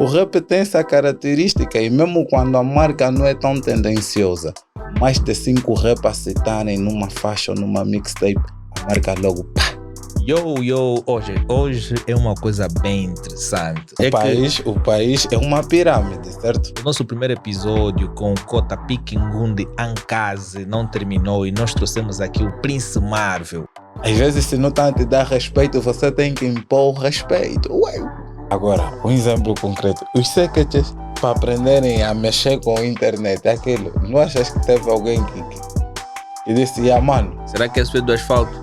O rap tem essa característica e mesmo quando a marca não é tão tendenciosa, mais de 5 rappers aceitarem numa faixa ou numa mixtape, a marca logo pá. Hoje é uma coisa bem interessante. O país é uma pirâmide, certo? O nosso primeiro episódio com o Kota Pikingundi Ankaze não terminou e nós trouxemos aqui o Prince Marvel. Às vezes, se não estão a te dar respeito, você tem que impor o respeito. Ué. Agora, um exemplo concreto. Os secretários, para aprenderem a mexer com a internet, aquilo. Não achas que teve alguém que disse, mano... Será que é isso do asfalto?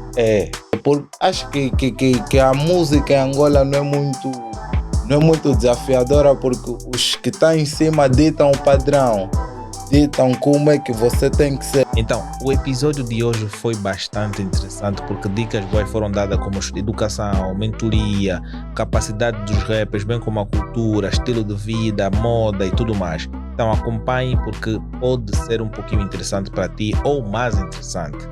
Acho que a música em Angola não é muito desafiadora, porque os que estão em cima ditam o padrão, ditam como é que você tem que ser. Então, o episódio de hoje foi bastante interessante porque dicas boas foram dadas como educação, mentoria, capacidade dos rappers, bem como a cultura, estilo de vida, moda e tudo mais. Então acompanhe porque pode ser um pouquinho interessante para ti ou mais interessante.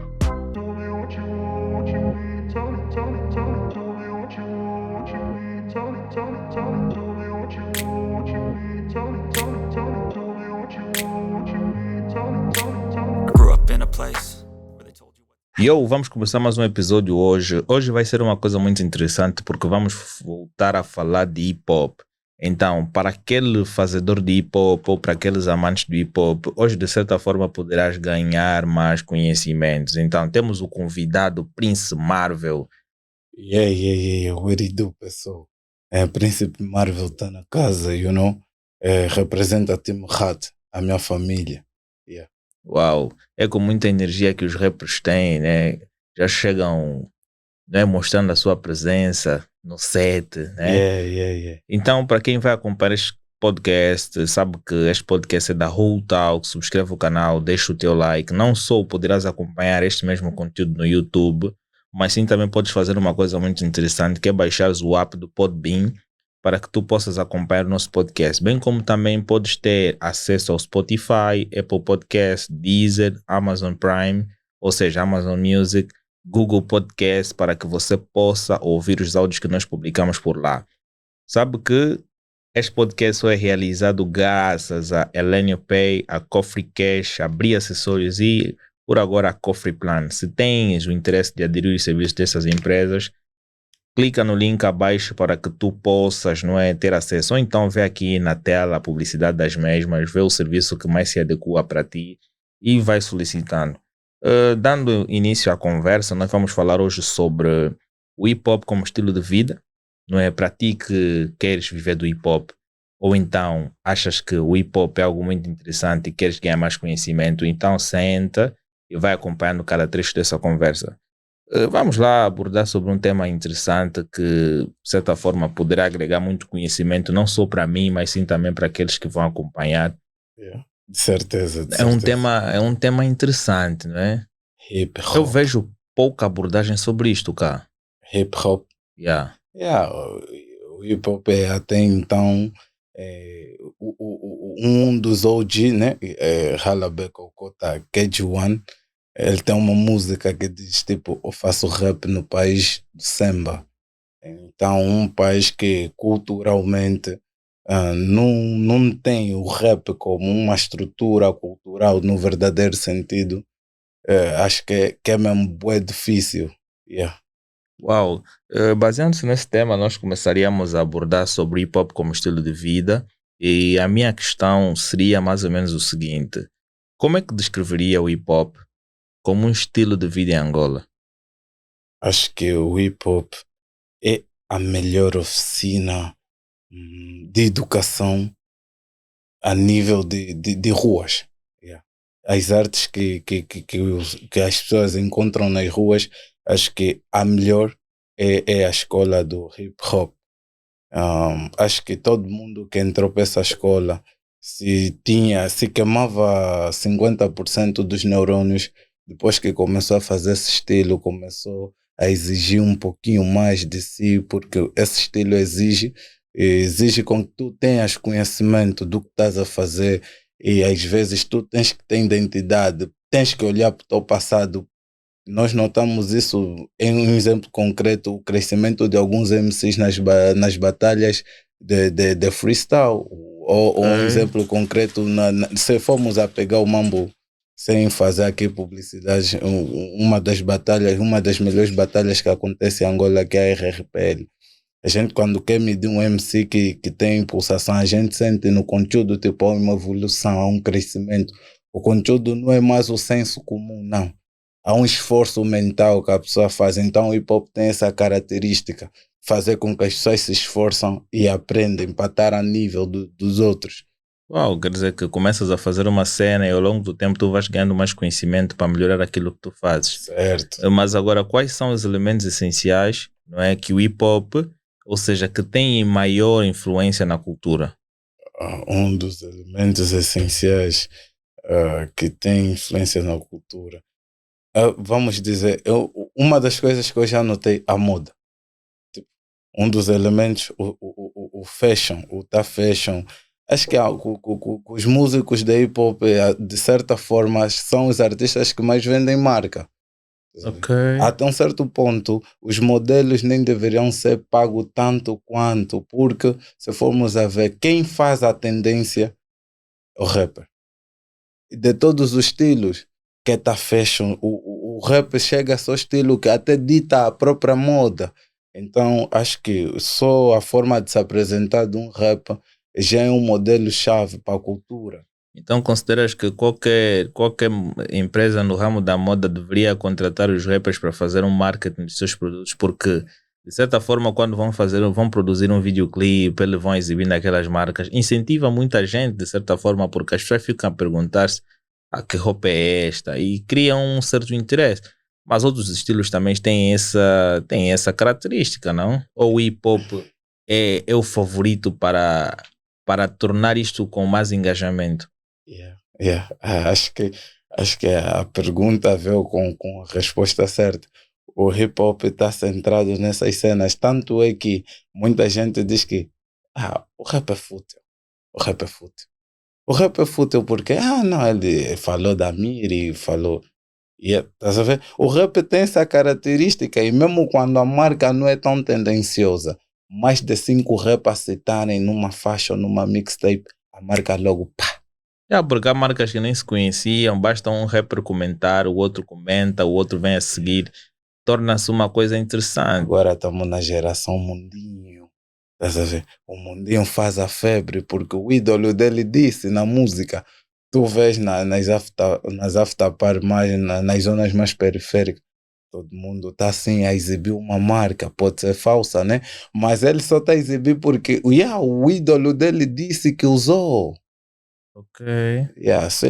Vamos começar mais um episódio hoje. Hoje vai ser uma coisa muito interessante porque vamos voltar a falar de hip-hop. Então, para aquele fazedor de hip-hop ou para aqueles amantes do hip-hop, hoje de certa forma poderás ganhar mais conhecimentos. Então, temos o convidado Prince Marvel. What it do, pessoal? Príncipe Marvel está na casa, representa Team Hat, a minha família. Uau, é com muita energia que os rappers têm, né? Já chegam, né, mostrando a sua presença no set, né? Então, para quem vai acompanhar este podcast, sabe que este podcast é da Whole Talk, subscreve o canal, deixa o teu like. Não só poderás acompanhar este mesmo conteúdo no YouTube, mas sim também podes fazer uma coisa muito interessante, que é baixar o app do Podbean, para que tu possas acompanhar o nosso podcast, bem como também podes ter acesso ao Spotify, Apple Podcast, Deezer, Amazon Prime, ou seja, Amazon Music, Google Podcast, para que você possa ouvir os áudios que nós publicamos por lá. Sabe que este podcast é realizado graças a Elenio Pay, a Cofre Cash, a Bri Acessórios e, por agora, a Cofre Plan. Se tens o interesse de aderir aos serviços dessas empresas, clica no link abaixo para que tu possas, ter acesso. Ou então vê aqui na tela a publicidade das mesmas, vê o serviço que mais se adequa para ti e vai solicitando. Dando início à conversa, nós vamos falar hoje sobre o hip-hop como estilo de vida. Para ti que queres viver do hip-hop, ou então achas que o hip-hop é algo muito interessante e queres ganhar mais conhecimento, então senta e vai acompanhando cada trecho dessa conversa. Vamos lá abordar sobre um tema interessante que, de certa forma, poderá agregar muito conhecimento, não só para mim, mas sim também para aqueles que vão acompanhar. De certeza. É um tema interessante, não é? Hip-hop. Eu vejo pouca abordagem sobre isto, cá. Hip-hop. O hip-hop é até então um dos OG, né? Halabeka Okota, KG1. Ele tem uma música que diz tipo, eu faço rap no país do samba. Então, um país que culturalmente não tem o rap como uma estrutura cultural no verdadeiro sentido. Acho que é mesmo bué difícil. Uau, baseando-se nesse tema, nós começaríamos a abordar sobre hip hop como estilo de vida, e a minha questão seria mais ou menos o seguinte: como é que descreveria o hip hop como um estilo de vida em Angola? Acho que o hip hop é a melhor oficina de educação a nível de ruas. As artes que as pessoas encontram nas ruas, acho que a melhor é a escola do hip hop. Acho que todo mundo que entrou para essa escola, se queimava 50% dos neurônios, depois que começou a fazer esse estilo, começou a exigir um pouquinho mais de si, porque esse estilo exige com que tu tenhas conhecimento do que estás a fazer, e às vezes tu tens que ter identidade, tens que olhar para o teu passado. Nós notamos isso em um exemplo concreto, o crescimento de alguns MCs nas batalhas de freestyle. Ou um exemplo concreto, se formos a pegar o mambo sem fazer aqui publicidade, uma das melhores batalhas que acontece em Angola, que é a RRPL. A gente, quando quer medir um MC que tem pulsação, a gente sente no conteúdo, tipo, há uma evolução, há um crescimento. O conteúdo não é mais o senso comum, não. Há um esforço mental que a pessoa faz. Então o hip hop tem essa característica, fazer com que as pessoas se esforçam e aprendem para estar a nível dos outros. Uau, quer dizer que começas a fazer uma cena e ao longo do tempo tu vais ganhando mais conhecimento para melhorar aquilo que tu fazes. Certo. Mas agora, quais são os elementos essenciais, não é, que o hip hop, ou seja, que tem maior influência na cultura? Um dos elementos essenciais que tem influência na cultura, vamos dizer, uma das coisas que eu já notei, a moda. Tipo, um dos elementos, o fashion, o fashion. Acho que os músicos da hip hop, de certa forma, são os artistas que mais vendem marca. Okay. Até um certo ponto, os modelos nem deveriam ser pagos tanto quanto, porque se formos a ver, quem faz a tendência é o rapper. De todos os estilos, que tá fashion, o rap chega a seu estilo que até dita a própria moda. Então, acho que só a forma de se apresentar de um rap já é um modelo-chave para a cultura. Então consideras que qualquer empresa no ramo da moda deveria contratar os rappers para fazer um marketing dos seus produtos, porque de certa forma quando vão produzir um videoclipe, eles vão exibir naquelas marcas, incentiva muita gente de certa forma, porque as pessoas ficam a perguntar-se que roupa é esta e criam um certo interesse. Mas outros estilos também têm essa característica, não? Ou o hip hop é o favorito para tornar isto com mais engajamento? Acho que a pergunta veio com a resposta certa. O hip hop está centrado nessas cenas, tanto é que muita gente diz que o rap é fútil. O rap é fútil. O rap é fútil porque, não, ele falou da Miri, falou. Estás a ver? O rap tem essa característica e mesmo quando a marca não é tão tendenciosa, mais de 5 rappers citarem numa faixa ou numa mixtape, a marca logo pá. Porque há marcas que nem se conheciam, basta um rapper comentar, o outro comenta, o outro vem a seguir, torna-se uma coisa interessante. Agora estamos na geração Mundinho, estás a ver? O Mundinho faz a febre porque o ídolo dele disse na música. Tu vês nas after mais, nas zonas mais periféricas, todo mundo está assim a exibir uma marca, pode ser falsa, né? Mas ele só está a exibir porque o ídolo dele disse que usou. Ok.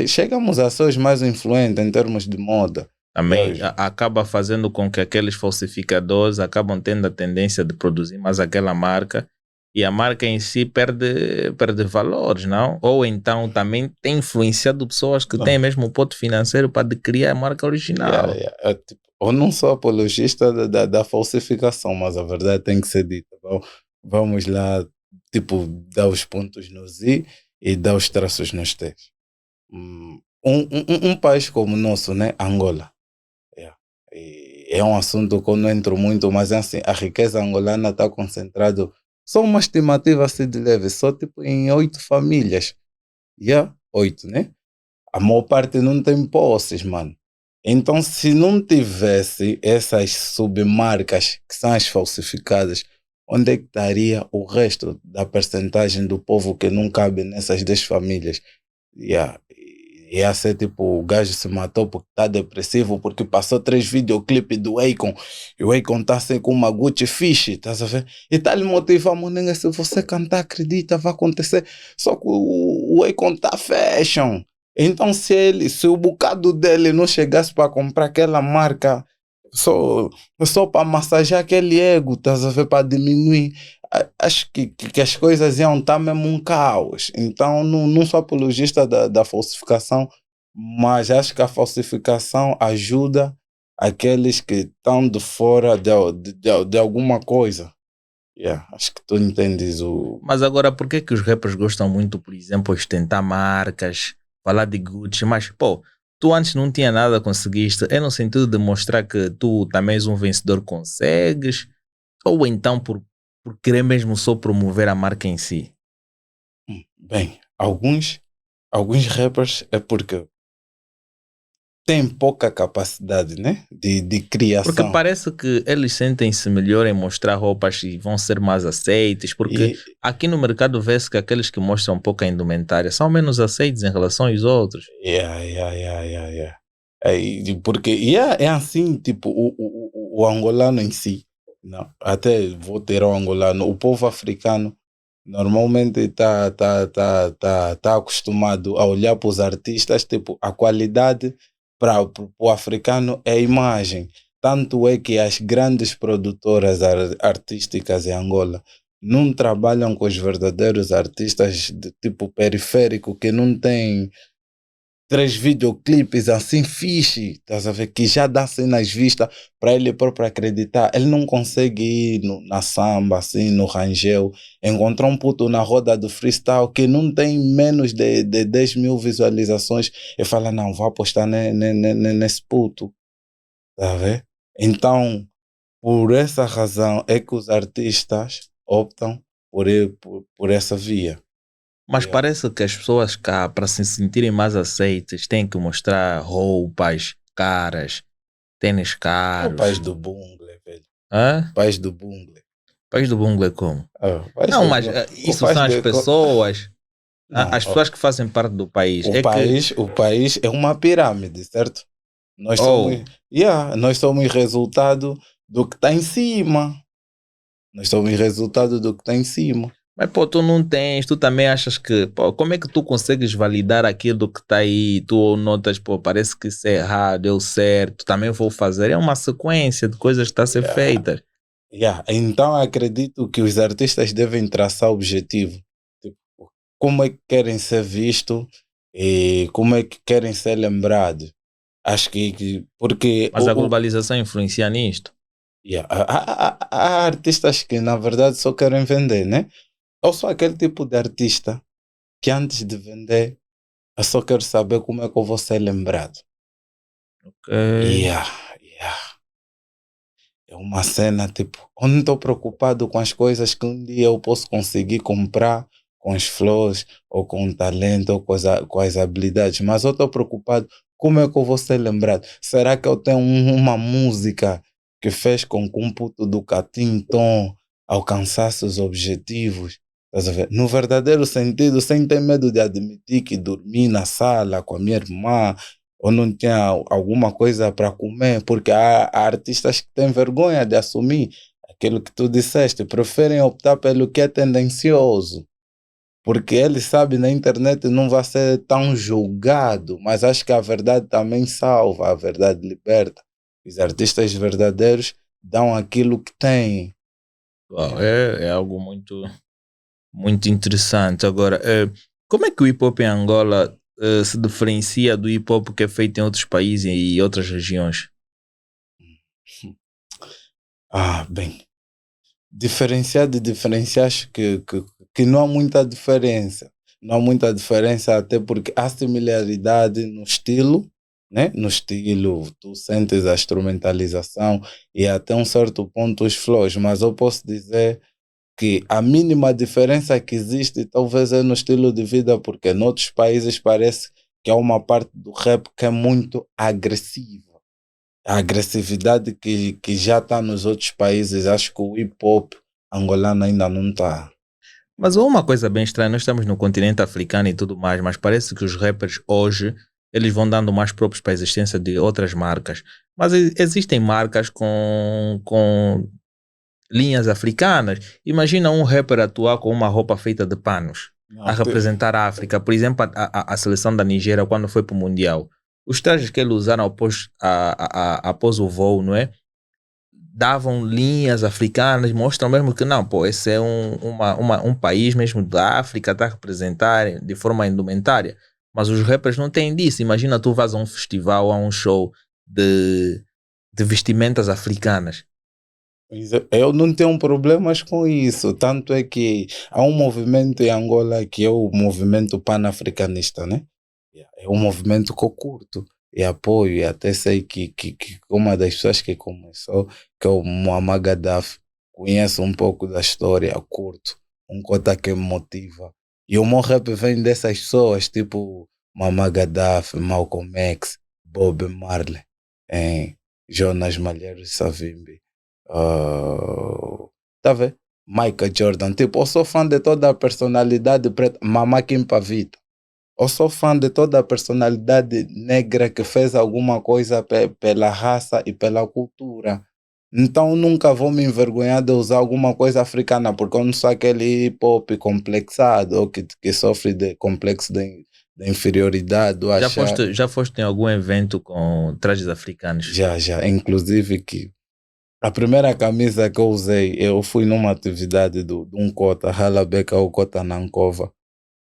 Chegamos a ser os mais influentes em termos de moda. Também acaba fazendo com que aqueles falsificadores acabam tendo a tendência de produzir mais aquela marca e a marca em si perde valores, não? Ou então também tem influenciado pessoas que têm mesmo o poder financeiro para adquirir a marca original. Eu não sou apologista da falsificação, mas a verdade tem que ser dita. Vamos lá, dar os pontos nos i e dar os traços nos t's. Um país como o nosso, né? Angola. É um assunto que eu não entro muito, mas assim, a riqueza angolana está concentrada, só uma estimativa assim de leve, só em 8 famílias. 8, né? A maior parte não tem posses, mano. Então, se não tivesse essas submarcas que são as falsificadas, onde é que estaria o resto da percentagem do povo que não cabe nessas 10 famílias? Ia ser o gajo se matou porque está depressivo, porque passou 3 videoclipes do Akon e o Akon está assim com uma Gucci Fish, estás a ver? E está lhe motivando, maninha, se você cantar, acredita, vai acontecer. Só que o Akon está fashion. Então, se o bocado dele não chegasse para comprar aquela marca só para massagear aquele ego, estás a ver, para diminuir, acho que as coisas iam estar mesmo um caos. Então, não sou apologista da falsificação, mas acho que a falsificação ajuda aqueles que estão de fora de alguma coisa. Acho que tu entendes o... Mas agora, por que os rappers gostam muito, por exemplo, de ostentar marcas, falar de Gucci, mas tu antes não tinha nada, conseguiste, é no sentido de mostrar que tu também és um vencedor, consegues, ou então por por querer mesmo só promover a marca em si? Bem, alguns rappers é porque têm pouca capacidade, né? De Porque criação. parece que eles sentem-se melhor em mostrar roupas e vão ser mais aceites, porque aqui no mercado vê-se que aqueles que mostram pouca indumentária são menos aceitos em relação aos outros. Porque é assim, tipo, o angolano em si, não, até vou ter o angolano, o povo africano normalmente tá acostumado a olhar para os artistas, tipo, a qualidade para o africano é a imagem. Tanto é que as grandes produtoras artísticas em Angola não trabalham com os verdadeiros artistas de tipo periférico que não têm 3 videoclipes assim fixe, estás a ver, que já dá cenas vistas para ele próprio acreditar. Ele não consegue ir na samba, assim, no rangel, encontrar um puto na roda do freestyle que não tem menos de 10 mil visualizações e fala, não, vou apostar nesse puto, tá a ver? Então, por essa razão é que os artistas optam por essa via. Mas parece que as pessoas cá, para se sentirem mais aceites, têm que mostrar roupas caras, tênis caros. O país do bungle, velho. Hã? País do bungle. País do bungle é como? Não, mas isso são as pessoas. Não, as pessoas que fazem parte do país. O país é uma pirâmide, certo? Nós somos resultado do que está em cima. Nós somos resultado do que está em cima. Mas, pô, tu não tens, tu também achas que, pô, como é que tu consegues validar aquilo que está aí? Tu notas, pô, parece que isso é errado, deu certo, também vou fazer. É uma sequência de coisas que está a ser feitas. Então, acredito que os artistas devem traçar objetivo. Tipo, como é que querem ser vistos e como é que querem ser lembrados. Acho que porque... Mas a globalização influencia nisto? Há artistas que, na verdade, só querem vender, né? Eu sou aquele tipo de artista que antes de vender, eu só quero saber como é que eu vou ser lembrado. Ok. É uma cena, tipo, eu não estou preocupado com as coisas que um dia eu posso conseguir comprar com os flows, ou com o talento, ou com as habilidades, mas eu estou preocupado como é que eu vou ser lembrado. Será que eu tenho uma música que fez com que um puto do Catinton alcançasse os objetivos? Estás a ver? No verdadeiro sentido, sem ter medo de admitir que dormi na sala com a minha irmã, ou não tinha alguma coisa para comer, porque há artistas que têm vergonha de assumir aquilo que tu disseste, preferem optar pelo que é tendencioso, porque ele sabe na internet não vai ser tão julgado, mas acho que a verdade também salva, a verdade liberta. Os artistas verdadeiros dão aquilo que têm. Uau, é algo muito, muito interessante. Agora, como é que o hip hop em Angola se diferencia do hip hop que é feito em outros países e outras regiões? Bem, diferenciar, acho que não há muita diferença. Não há muita diferença, até porque há similaridade no estilo, né? No estilo, tu sentes a instrumentalização e até um certo ponto os flows, mas eu posso dizer que a mínima diferença que existe talvez é no estilo de vida, porque noutros países parece que há uma parte do rap que é muito agressiva. A agressividade que já está nos outros países, acho que o hip hop angolano ainda não está. Mas uma coisa bem estranha, nós estamos no continente africano e tudo mais, mas parece que os rappers hoje, eles vão dando mais próprios para a existência de outras marcas. Mas existem marcas com linhas africanas. Imagina um rapper atuar com uma roupa feita de panos, a representar a África. Por exemplo, a seleção da Nigéria, quando foi para o Mundial. Os trajes que eles usaram após o voo, não é? Davam linhas africanas, mostram mesmo que não, pô, esse é um país mesmo da África, está a representar de forma indumentária. Mas os rappers não têm disso. Imagina tu vas a um festival, a um show de vestimentas africanas. Eu não tenho problemas com isso, tanto é que há um movimento em Angola que é o movimento panafricanista, né? É um movimento que eu curto e apoio, e até sei que uma das pessoas que começou, que é o Muammar Gaddafi, conheço um pouco da história, curto. Um cota que me motiva. E o meu rap vem dessas pessoas, tipo Muammar Gaddafi, Malcolm X, Bob Marley, Jonas Malheiro Savimbi. Tá vendo? Michael Jordan. Tipo, eu sou fã de toda a personalidade preta. Mama Kim Pavita. Eu sou fã de toda a personalidade negra que fez alguma coisa pela raça e pela cultura. Então nunca vou me envergonhar de usar alguma coisa africana, porque eu não sou aquele hip hop complexado ou que sofre de complexo de inferioridade. Já foste em algum evento com trajes africanos? Já. Inclusive que a primeira camisa que eu usei, eu fui numa atividade de um cota, Halabeka ou Cota Nankova.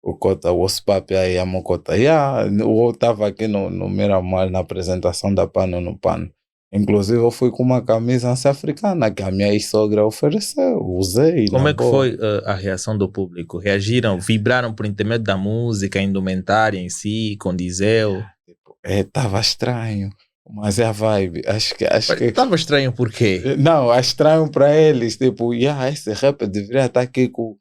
O cota, o Ospap aí, a Mocota. Eu estava aqui no Miramar, na apresentação da Pano no Pano. Inclusive, eu fui com uma camisa africana que a minha ex-sogra ofereceu. Usei. Como é que foi a reação do público? Reagiram? Vibraram por intermédio da música, a indumentária em si, condizeu? Estava estranho. Mas é a vibe. Acho que. Estava estranho por quê? Não, é estranho para eles. Tipo, esse rap deveria estar aqui com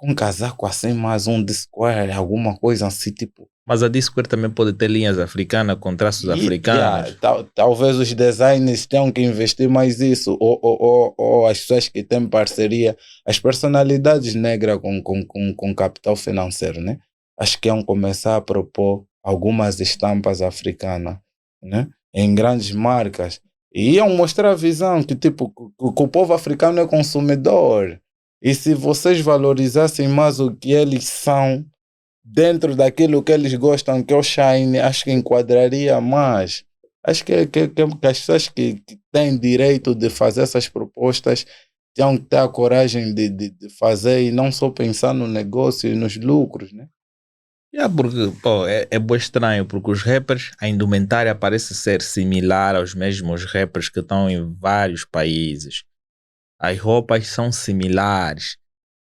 um casaco assim, mais um D-Square, alguma coisa assim, tipo. Mas a D-Square também pode ter linhas africanas com traços africanos. Talvez os designers tenham que investir mais isso, ou as pessoas que têm parceria, as personalidades negras com capital financeiro, né? Acho que iam começar a propor algumas estampas africanas, né? Em grandes marcas. E iam mostrar a visão que, tipo, que o povo africano é consumidor. E se vocês valorizassem mais o que eles são, dentro daquilo que eles gostam, que é o Shine, acho que enquadraria mais. Acho que as pessoas que têm direito de fazer essas propostas têm que ter a coragem de fazer e não só pensar no negócio e nos lucros, né? Porque é bem estranho, porque os rappers, a indumentária parece ser similar aos mesmos rappers que estão em vários países. As roupas são similares,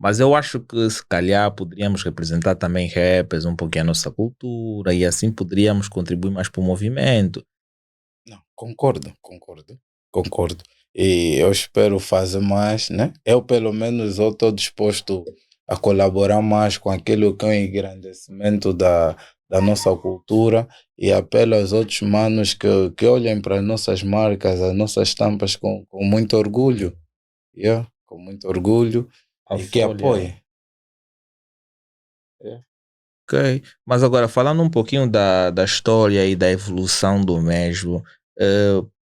mas eu acho que se calhar poderíamos representar também rappers, um pouquinho a nossa cultura, e assim poderíamos contribuir mais para o movimento. Não, concordo. E eu espero fazer mais, né? Eu, pelo menos, estou disposto a colaborar mais com aquilo que é o engrandecimento da nossa cultura e apelo aos outros manos que olhem para as nossas marcas, as nossas estampas com muito orgulho. Com muito orgulho e que apoiem. Ok, mas agora falando um pouquinho da história e da evolução do mesmo,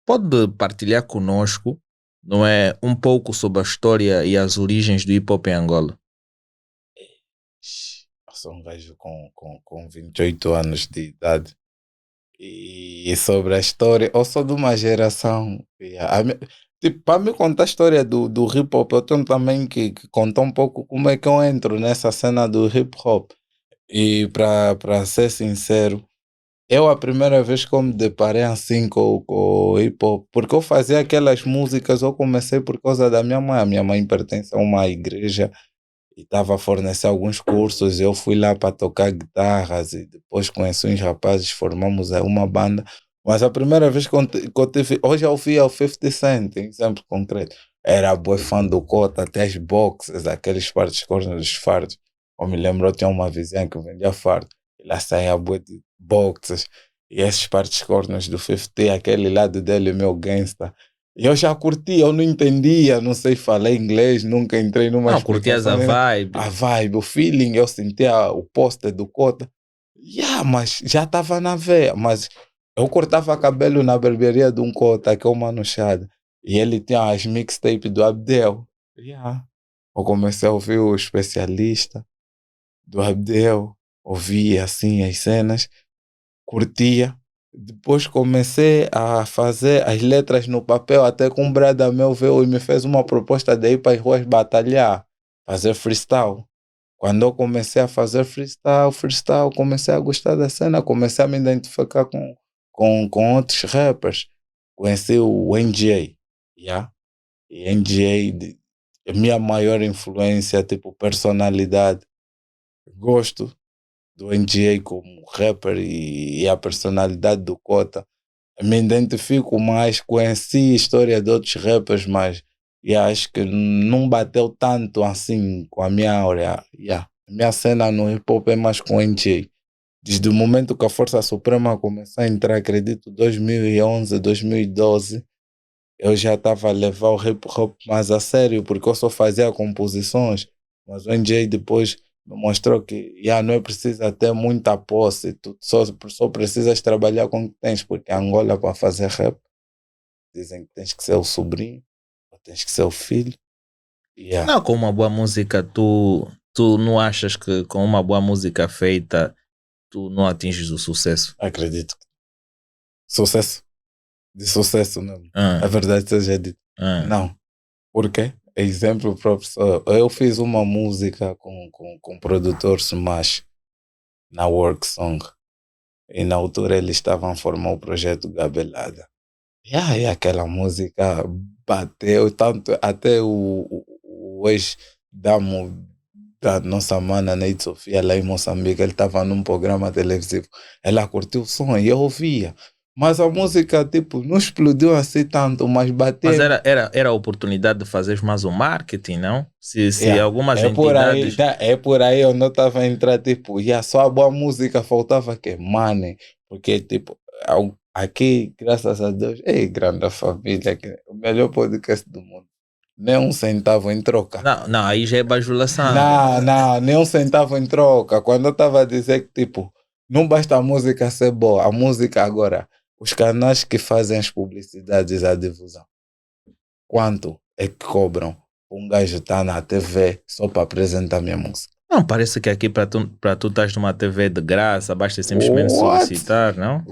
pode partilhar conosco, não é, um pouco sobre a história e as origens do hip hop em Angola? Eu sou um gajo com 28 anos de idade e sobre a história, eu sou de uma geração. Tipo, para me contar a história do hip hop, eu tenho também que contar um pouco como é que eu entro nessa cena do hip hop. E para ser sincero, a primeira vez que eu me deparei assim com o hip hop, porque eu fazia aquelas músicas, eu comecei por causa da minha mãe. A minha mãe pertence a uma igreja e estava a fornecer alguns cursos. Eu fui lá para tocar guitarras e depois conheci uns rapazes, formamos uma banda. Mas a primeira vez que eu tive, hoje eu ouvi o 50 Cent, em exemplo concreto. Era bué fã do Cota, até as boxes, aqueles partes cornos dos fardos. Eu me lembro, eu tinha uma vizinha que vendia fardo. E lá saía bué de boxes. E esses partes cornos do 50, aquele lado dele, meu gangsta. E eu já curti, eu não entendia, não sei falar inglês, nunca entrei numa Não, curtias a vibe. A vibe, o feeling, eu sentia o poster do Cota. Mas já estava na veia. Mas eu cortava cabelo na barbearia de um Cota, que é o Mano Chada. E ele tinha as mixtapes do Abdel. Eu comecei a ouvir o especialista do Abdel. Ouvia assim as cenas, curtia. Depois comecei a fazer as letras no papel, até que um brother meu veio e me fez uma proposta de ir para as ruas batalhar, fazer freestyle. Quando eu comecei a fazer freestyle, comecei a gostar da cena, comecei a me identificar com outros rappers. Conheci o NGA, E NGA é minha maior influência, tipo personalidade. Gosto do NGA como rapper e a personalidade do Cota. Me identifico mais, conheci a história de outros rappers, mas E acho que não bateu tanto assim com a minha áurea. A minha cena no hip hop é mais com NJ. Desde o momento que a Força Suprema começou a entrar, acredito, 2011, 2012, eu já estava a levar o hip hop mais a sério, porque eu só fazia composições, mas o NJ depois me mostrou que não é preciso ter muita posse, tu só precisas trabalhar com o que tens, porque Angola, para fazer rap, dizem que tens que ser o sobrinho, ou tens que ser o filho. Não, com uma boa música, tu não achas que com uma boa música feita tu não atinges o sucesso? Acredito. Sucesso. De sucesso mesmo. A verdade seja dita. Não. Por quê? Exemplo próprio. Eu fiz uma música com o produtor Smash na Work Song. E na altura eles estavam a formar o projeto Gabelada. E aquela música bateu tanto, até o ex-damo da nossa mana Neide Sofia lá em Moçambique, ele estava num programa televisivo, ela curtiu o som e eu ouvia, mas a música tipo não explodiu assim tanto, mas bateu. Mas era a oportunidade de fazer mais um marketing, não? Se algumas entidades... É por aí eu não estava a entrar, tipo, só a boa música faltava que money, porque tipo, aqui, graças a Deus, grande família, o melhor podcast do mundo. Nem um centavo em troca. Não, aí já é bajulação. Não, nem um centavo em troca. Quando eu estava a dizer que, tipo, não basta a música ser boa, a música agora, os canais que fazem as publicidades, a difusão, quanto é que cobram um gajo estar na TV só para apresentar minha música? Não, parece que aqui para tu estás numa TV de graça, basta simplesmente solicitar, não?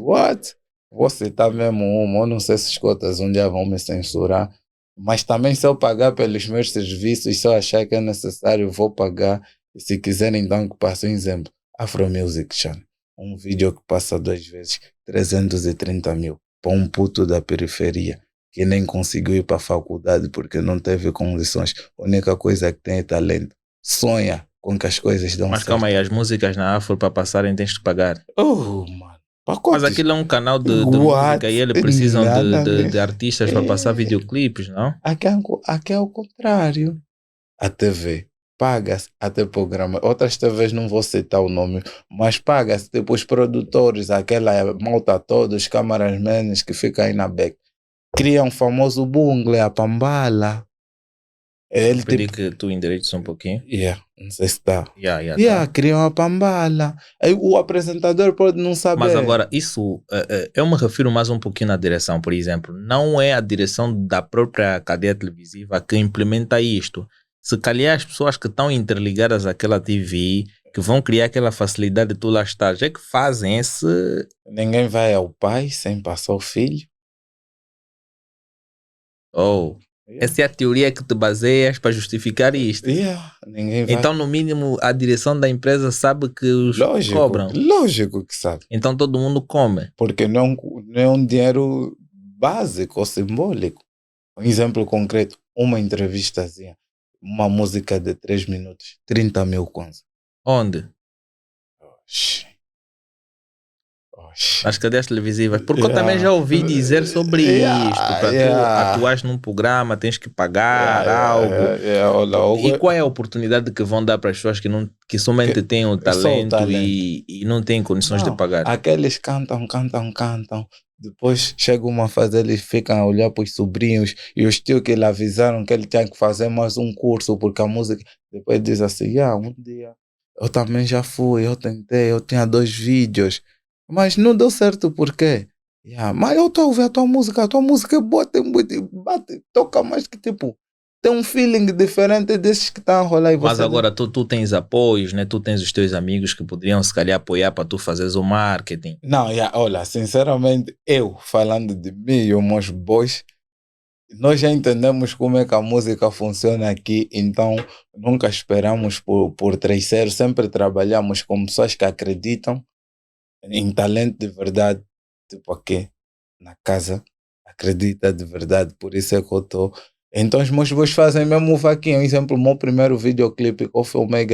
Vou citar mesmo uma, eu não sei se os cotas um dia vão me censurar, mas também se eu pagar pelos meus serviços, se eu achar que é necessário, vou pagar. E se quiserem, então, que passe um exemplo. Afro Music Channel. Um vídeo que passa 2 vezes 330 mil para um puto da periferia que nem conseguiu ir para a faculdade porque não teve condições. A única coisa que tem é talento. Sonha com que as coisas dão certo. Mas calma aí, as músicas na Afro para passarem tens que pagar. Mano. Mas aquilo é um canal de música e eles precisam de artistas para passar videoclipes, não? Aqui é o contrário. A TV paga-se até programa. Outras TVs não vou citar o nome, mas paga-se tipo os produtores, aquela malta toda, os cameramanes que ficam aí na back. Criam um famoso bungle, a pambala. Ele pedi que tu endereças um pouquinho. Não sei se está. Tá. Criam a pambala. Aí o apresentador pode não saber. Mas agora, isso, eu me refiro mais um pouquinho na direção, por exemplo. Não é a direção da própria cadeia televisiva que implementa isto. Se calhar as pessoas que estão interligadas àquela TV, que vão criar aquela facilidade de tu lá estás, é que fazem esse... Ninguém vai ao pai sem passar o filho. Essa é a teoria que te baseias para justificar isto. Ninguém vai. Então, no mínimo, a direção da empresa sabe que os cobram. Lógico que sabe. Então, todo mundo come. Porque não é um dinheiro básico ou simbólico. Um exemplo concreto, uma entrevistazinha, uma música de 3 minutos, 30 mil kwanza. Onde? Nas cadeias televisivas. Porque eu também já ouvi dizer sobre isto. Para tu atuares num programa, tens que pagar algo. E qual é a oportunidade que vão dar para as pessoas que somente têm o talento e não têm condições de pagar? Aqueles cantam. Depois chega uma fase, eles ficam a olhar para os sobrinhos e os tios que lhe avisaram que ele tinha que fazer mais um curso porque a música... Depois diz assim, um dia eu também já fui, eu tentei, eu tinha 2 vídeos. Mas não deu certo, por quê? Mas eu estou a ouvir a tua música é boa, tem muito, bate, toca mais que tipo, tem um feeling diferente desses que estão a rolar aí. Mas agora tu tens apoios, né? Tu tens os teus amigos que poderiam se calhar apoiar para tu fazeres o marketing. Não, olha, sinceramente, eu falando de mim e os meus boys, nós já entendemos como é que a música funciona aqui, então nunca esperamos por terceiro, sempre trabalhamos com pessoas que acreditam em talento de verdade, tipo aqui na casa, acredita de verdade, por isso é que eu estou. Então os meus boys fazem mesmo o vaquinho. Exemplo, o meu primeiro videoclipe que eu filmei,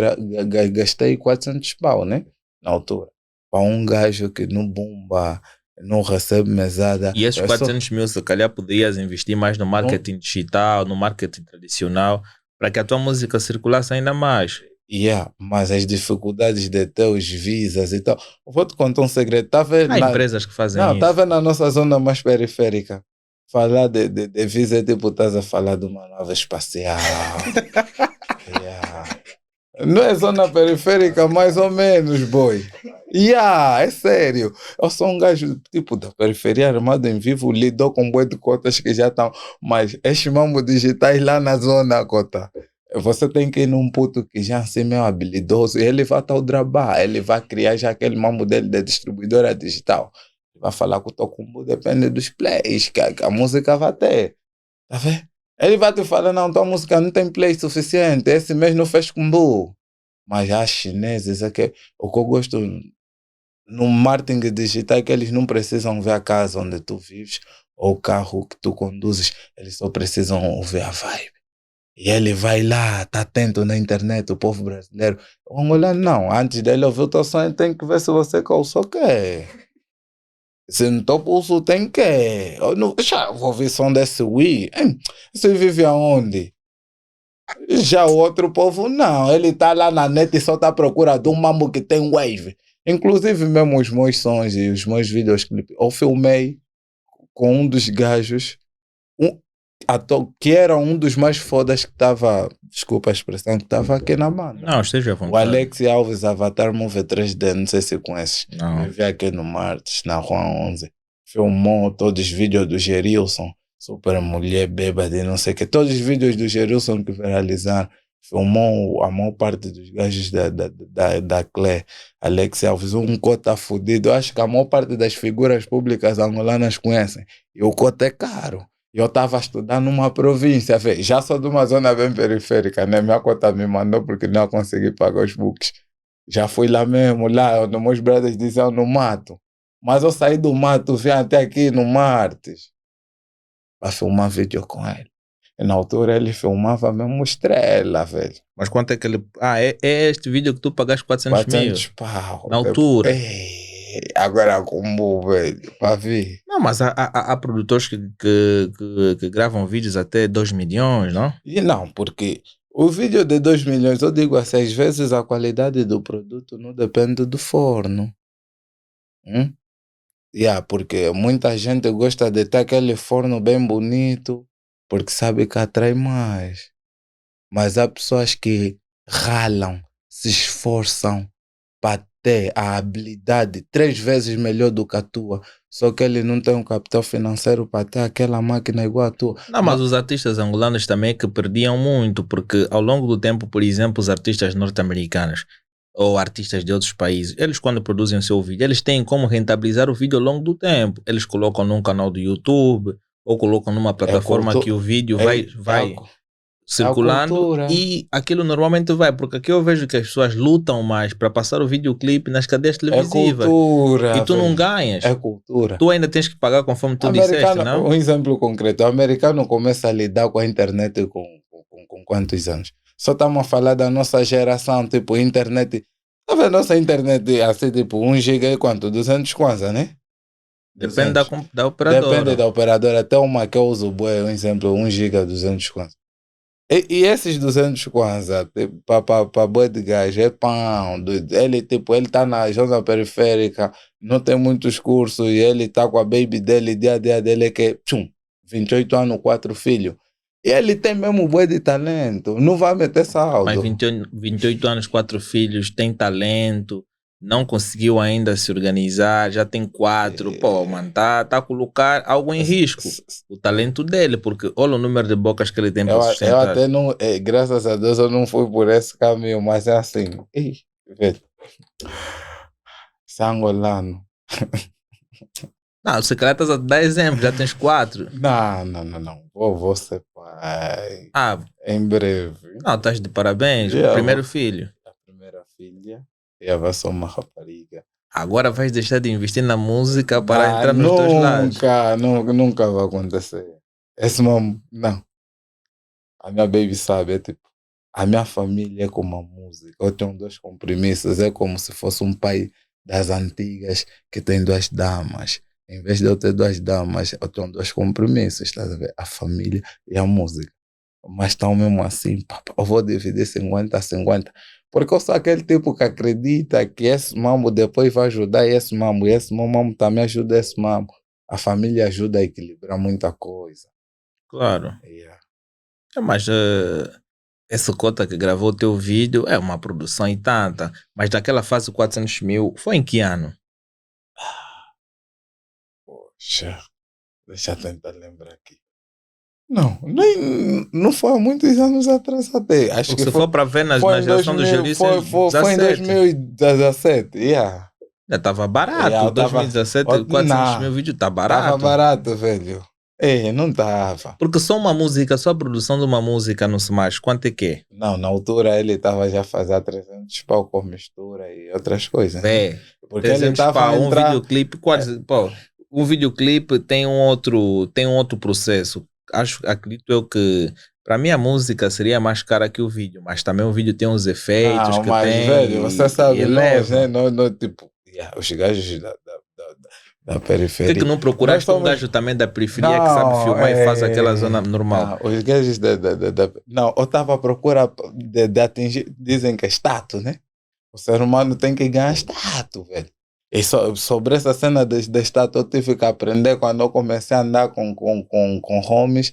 gastei 400 pau, né? Na altura. Para um gajo que não bomba, não recebe mesada. E esses 400 mil, se calhar, poderias investir mais no marketing digital, no marketing tradicional, para que a tua música circulasse ainda mais. Mas as dificuldades de ter os visas e tal. Vou te contar um segredo. Há empresas que fazem isso. Estava na nossa zona mais periférica. Falar de visa é tipo, estás a falar de uma nave espacial. Não é zona periférica, mais ou menos, boy. É sério. Eu sou um gajo tipo da periferia armado em vivo, lidou com boi de cotas que já estão. Mas estes mambos digitais lá na zona, cota. Você tem que ir num puto que já assim meio habilidoso e ele vai estar o trabalho, ele vai criar já aquele mambo dele de distribuidora digital. Vai falar que o Tocumbo depende dos plays que a música vai ter. Tá vendo? Ele vai te falar, não, tua música não tem play suficiente, esse mês não fez Kumbu. Mas há chineses, o que eu gosto no marketing digital é que eles não precisam ver a casa onde tu vives ou o carro que tu conduzes, eles só precisam ver a vibe. E ele vai lá, tá atento na internet, o povo brasileiro. O angolano não, antes dele ouvir o teu sonho, tem que ver se você calçou o quê. Se não tô pulso, tem que. Eu não, já vou ouvir som desse Wii. Você vive aonde? Já o outro povo, não. Ele tá lá na net e só tá à procura de um mambo que tem wave. Inclusive, mesmo os meus sons e os meus videoclipes, eu filmei com um dos gajos. Que era um dos mais fodas que estava, desculpa a expressão, que estava aqui na banda. Não, esteja à vontade. O Alex Alves, Avatar Movie 3D, não sei se conheces. Não. Vive aqui no Martes, na Rua 11. Filmou todos os vídeos do Gerilson, super mulher bêbada e não sei o que. Todos os vídeos do Gerilson que viralizaram. Filmou a maior parte dos gajos da Clé. Alex Alves, um cota fudido. Acho que a maior parte das figuras públicas angolanas conhecem. E o cota é caro. Eu estava a estudar numa província, já sou de uma zona bem periférica, né? Minha conta me mandou porque não consegui pagar os books. Já fui lá mesmo, lá onde meus brothers diziam no mato. Mas eu saí do mato, vim até aqui no Martes para filmar vídeo com ele. E na altura ele filmava mesmo estrela, velho. Mas quanto é que ele... é este vídeo que tu pagaste 400 mil? Pau. Na altura. Agora como, velho, para ver. Não, mas há produtores que gravam vídeos até 2 milhões, não? E não, porque o vídeo de 2 milhões, eu digo assim, às vezes a qualidade do produto não depende do forno. Porque muita gente gosta de ter aquele forno bem bonito, porque sabe que atrai mais. Mas há pessoas que ralam, se esforçam para ter a habilidade 3 vezes melhor do que a tua, só que ele não tem um capital financeiro para ter aquela máquina igual a tua. Não, mas os artistas angolanos também que perdiam muito, porque ao longo do tempo, por exemplo, os artistas norte-americanos ou artistas de outros países, eles quando produzem o seu vídeo, eles têm como rentabilizar o vídeo ao longo do tempo. Eles colocam num canal do YouTube ou colocam numa plataforma que o vídeo vai circulando e aquilo normalmente vai, porque aqui eu vejo que as pessoas lutam mais para passar o videoclipe nas cadeias televisivas. É cultura, e tu não ganhas. É cultura. Tu ainda tens que pagar conforme tu disseste, não? Um exemplo concreto, o americano começa a lidar com a internet com quantos anos? Só estamos a falar da nossa geração, tipo, internet. Tá vendo a nossa internet assim, tipo, 1 giga é quanto? 200 kwanza, né? Depende da operadora. Depende da operadora. Até uma que eu uso, um exemplo, 1 giga, 200 kwanza. E esses 200 kwanza, para boi de gás, é pão. Ele tá na zona periférica, não tem muitos cursos, e ele tá com a baby dele, dia a dia dele, que é 28 anos, 4 filhos. E ele tem mesmo boi de talento, não vai meter saldo. Mas 28 anos, 4 filhos, tem talento, não conseguiu ainda se organizar, já tem 4. Pô, mano, tá a colocar algo em risco. O talento dele, porque olha o número de bocas que ele tem para sustentar. Eu até não, graças a Deus eu não fui por esse caminho, mas é assim. Velho. Sangolano. Não, se calhar estás a dar exemplo, já tens 4. Não. Vou ser pai. Em breve. Não, estás de parabéns. O primeiro filho. A primeira filha. E ela vai ser uma rapariga. Agora vais deixar de investir na música para entrar nos teus lados. Nunca vai acontecer. Esse momento, não. A minha baby sabe, é tipo, a minha família é como a música. Eu tenho 2 compromissos, é como se fosse um pai das antigas que tem 2 damas. Em vez de eu ter 2 damas, eu tenho 2 compromissos, estás a ver? A família e a música. Mas estão mesmo assim, eu vou dividir 50-50. Porque eu sou aquele tipo que acredita que esse mambo depois vai ajudar esse mambo. E esse mambo também ajuda esse mambo. A família ajuda a equilibrar muita coisa. Claro. Yeah. Mas essa cota que gravou o teu vídeo é uma produção e tanta. Mas daquela fase 400 mil, foi em que ano? Poxa, deixa eu tentar lembrar aqui. Não foi há muitos anos atrás até. Acho que se for para ver na geração do Gelício, foi em 2017. Yeah. Já estava barato. 2017, 400 mil vídeos está barato. Estava barato, velho. Não estava. Porque só a produção de uma música no Smash, quanto é que é? Não, na altura ele estava já a fazer 300 pau com mistura e outras coisas. É, porque ele estava um videoclipe, um videoclipe tem um outro processo. Acredito eu que para mim a música seria mais cara que o vídeo, mas também o vídeo tem uns efeitos que mas, tem. Velho, você sabe, nós, né? Tipo, os gajos da periferia. Por que não procuraste um gajo também da periferia que sabe filmar e faz aquela zona normal? Os gajos Não, eu estava à procura de atingir, dizem que é status, né? O ser humano tem que ganhar status, velho. E sobre essa cena de status eu tive que aprender quando eu comecei a andar com homies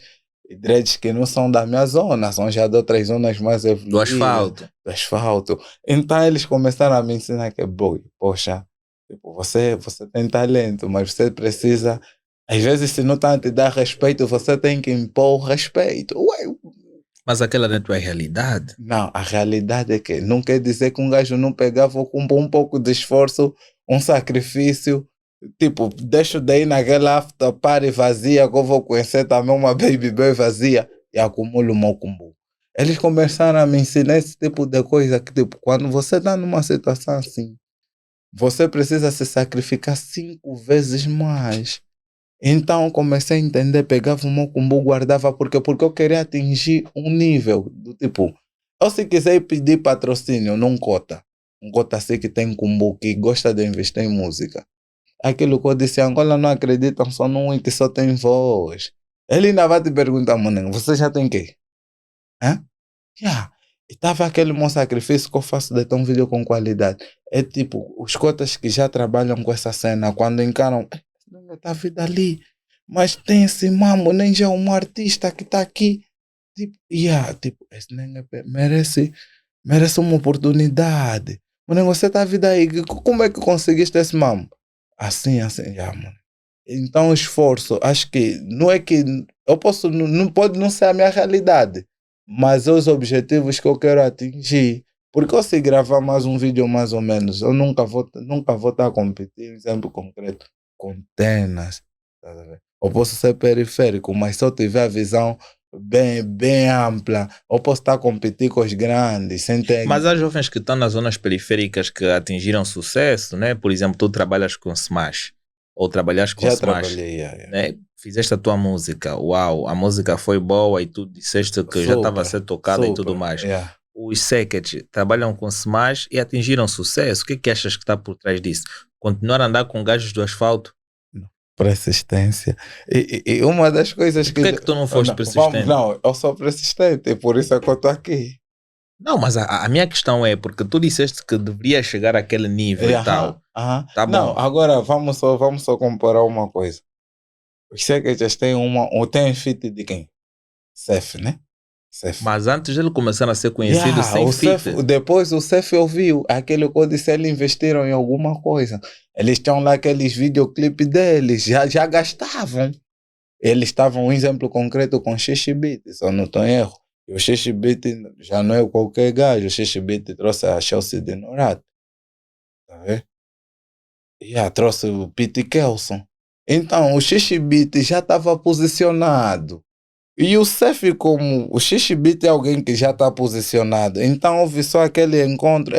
e dreads que não são da minha zona, são já de outras zonas mais evoluídas. Do asfalto. Então eles começaram a me ensinar que, boy, poxa, tipo, você tem talento, mas você precisa, às vezes se não está a te dar respeito, você tem que impor respeito. Ué. Mas aquela não é a tua realidade? Não, a realidade é que não quer dizer que um gajo não pegava com um pouco de esforço, um sacrifício, tipo, deixo daí naquela after party vazia que eu vou conhecer também uma baby boy vazia e acumulo o meu combo. Eles começaram a me ensinar esse tipo de coisa que, tipo, quando você está numa situação assim, você precisa se sacrificar 5 vezes mais. Então comecei a entender, pegava o meu combo, guardava, porque eu queria atingir um nível do tipo, eu se quiser pedir patrocínio num cota, um cota assim que tem combo, que gosta de investir em música, aquilo que eu disse, Angola não acreditam só num que só tem voz. Ele ainda vai te perguntar, mano, você já tem quê? E tava aquele meu sacrifício que eu faço de ter um vídeo com qualidade. É tipo, os cotas que já trabalham com essa cena, quando encaram, não tá a vida ali, mas tem esse mambo, nem já um artista que tá aqui. Tipo, esse nega merece uma oportunidade. Mano, você tá a vida aí, como é que conseguiste esse mambo? Assim, mano. Então, o esforço, acho que não é que eu posso, não pode não ser a minha realidade, mas os objetivos que eu quero atingir. Porque eu se gravar mais um vídeo mais ou menos, eu nunca vou estar a competir, exemplo concreto, com Tenas. Eu posso ser periférico, mas se eu tiver a visão bem ampla, eu posso estar a competir com os grandes. Mas há jovens que estão nas zonas periféricas que atingiram sucesso, né? Por exemplo, tu trabalhas com Smash, ou trabalhas com já Smash. Trabalhei, né? Fizeste a tua música, uau, a música foi boa e tu disseste que já estava a ser tocada e tudo mais. Os Seket trabalham com Smash e atingiram sucesso. O que achas que está por trás disso? Continuar a andar com gajos do asfalto? Persistência. E uma das coisas que... Por que tu não foste persistente? Não, eu sou persistente, por isso é que eu estou aqui. Não, mas a minha questão é, porque tu disseste que deveria chegar àquele nível e tal. Tá bom. Não, agora vamos só comparar uma coisa. Os Sekets têm tem feat de quem? Cef, né? Cef. Mas antes ele começaram a ser conhecido sem feat. Depois o Cef ouviu aquele que eu disse, eles investiram em alguma coisa. Eles tinham lá aqueles videoclipes deles, já gastavam. Eles estavam, um exemplo concreto com Xixibit, se eu não estou em erro. E o Xixibit já não é qualquer gajo, o Xixibit trouxe a Chelsea de Norat. Tá vendo? Trouxe o Pete Kelson. Então, o Xixibit já estava posicionado. E o Cef, como o Xixibit é alguém que já está posicionado. Então, houve só aquele encontro.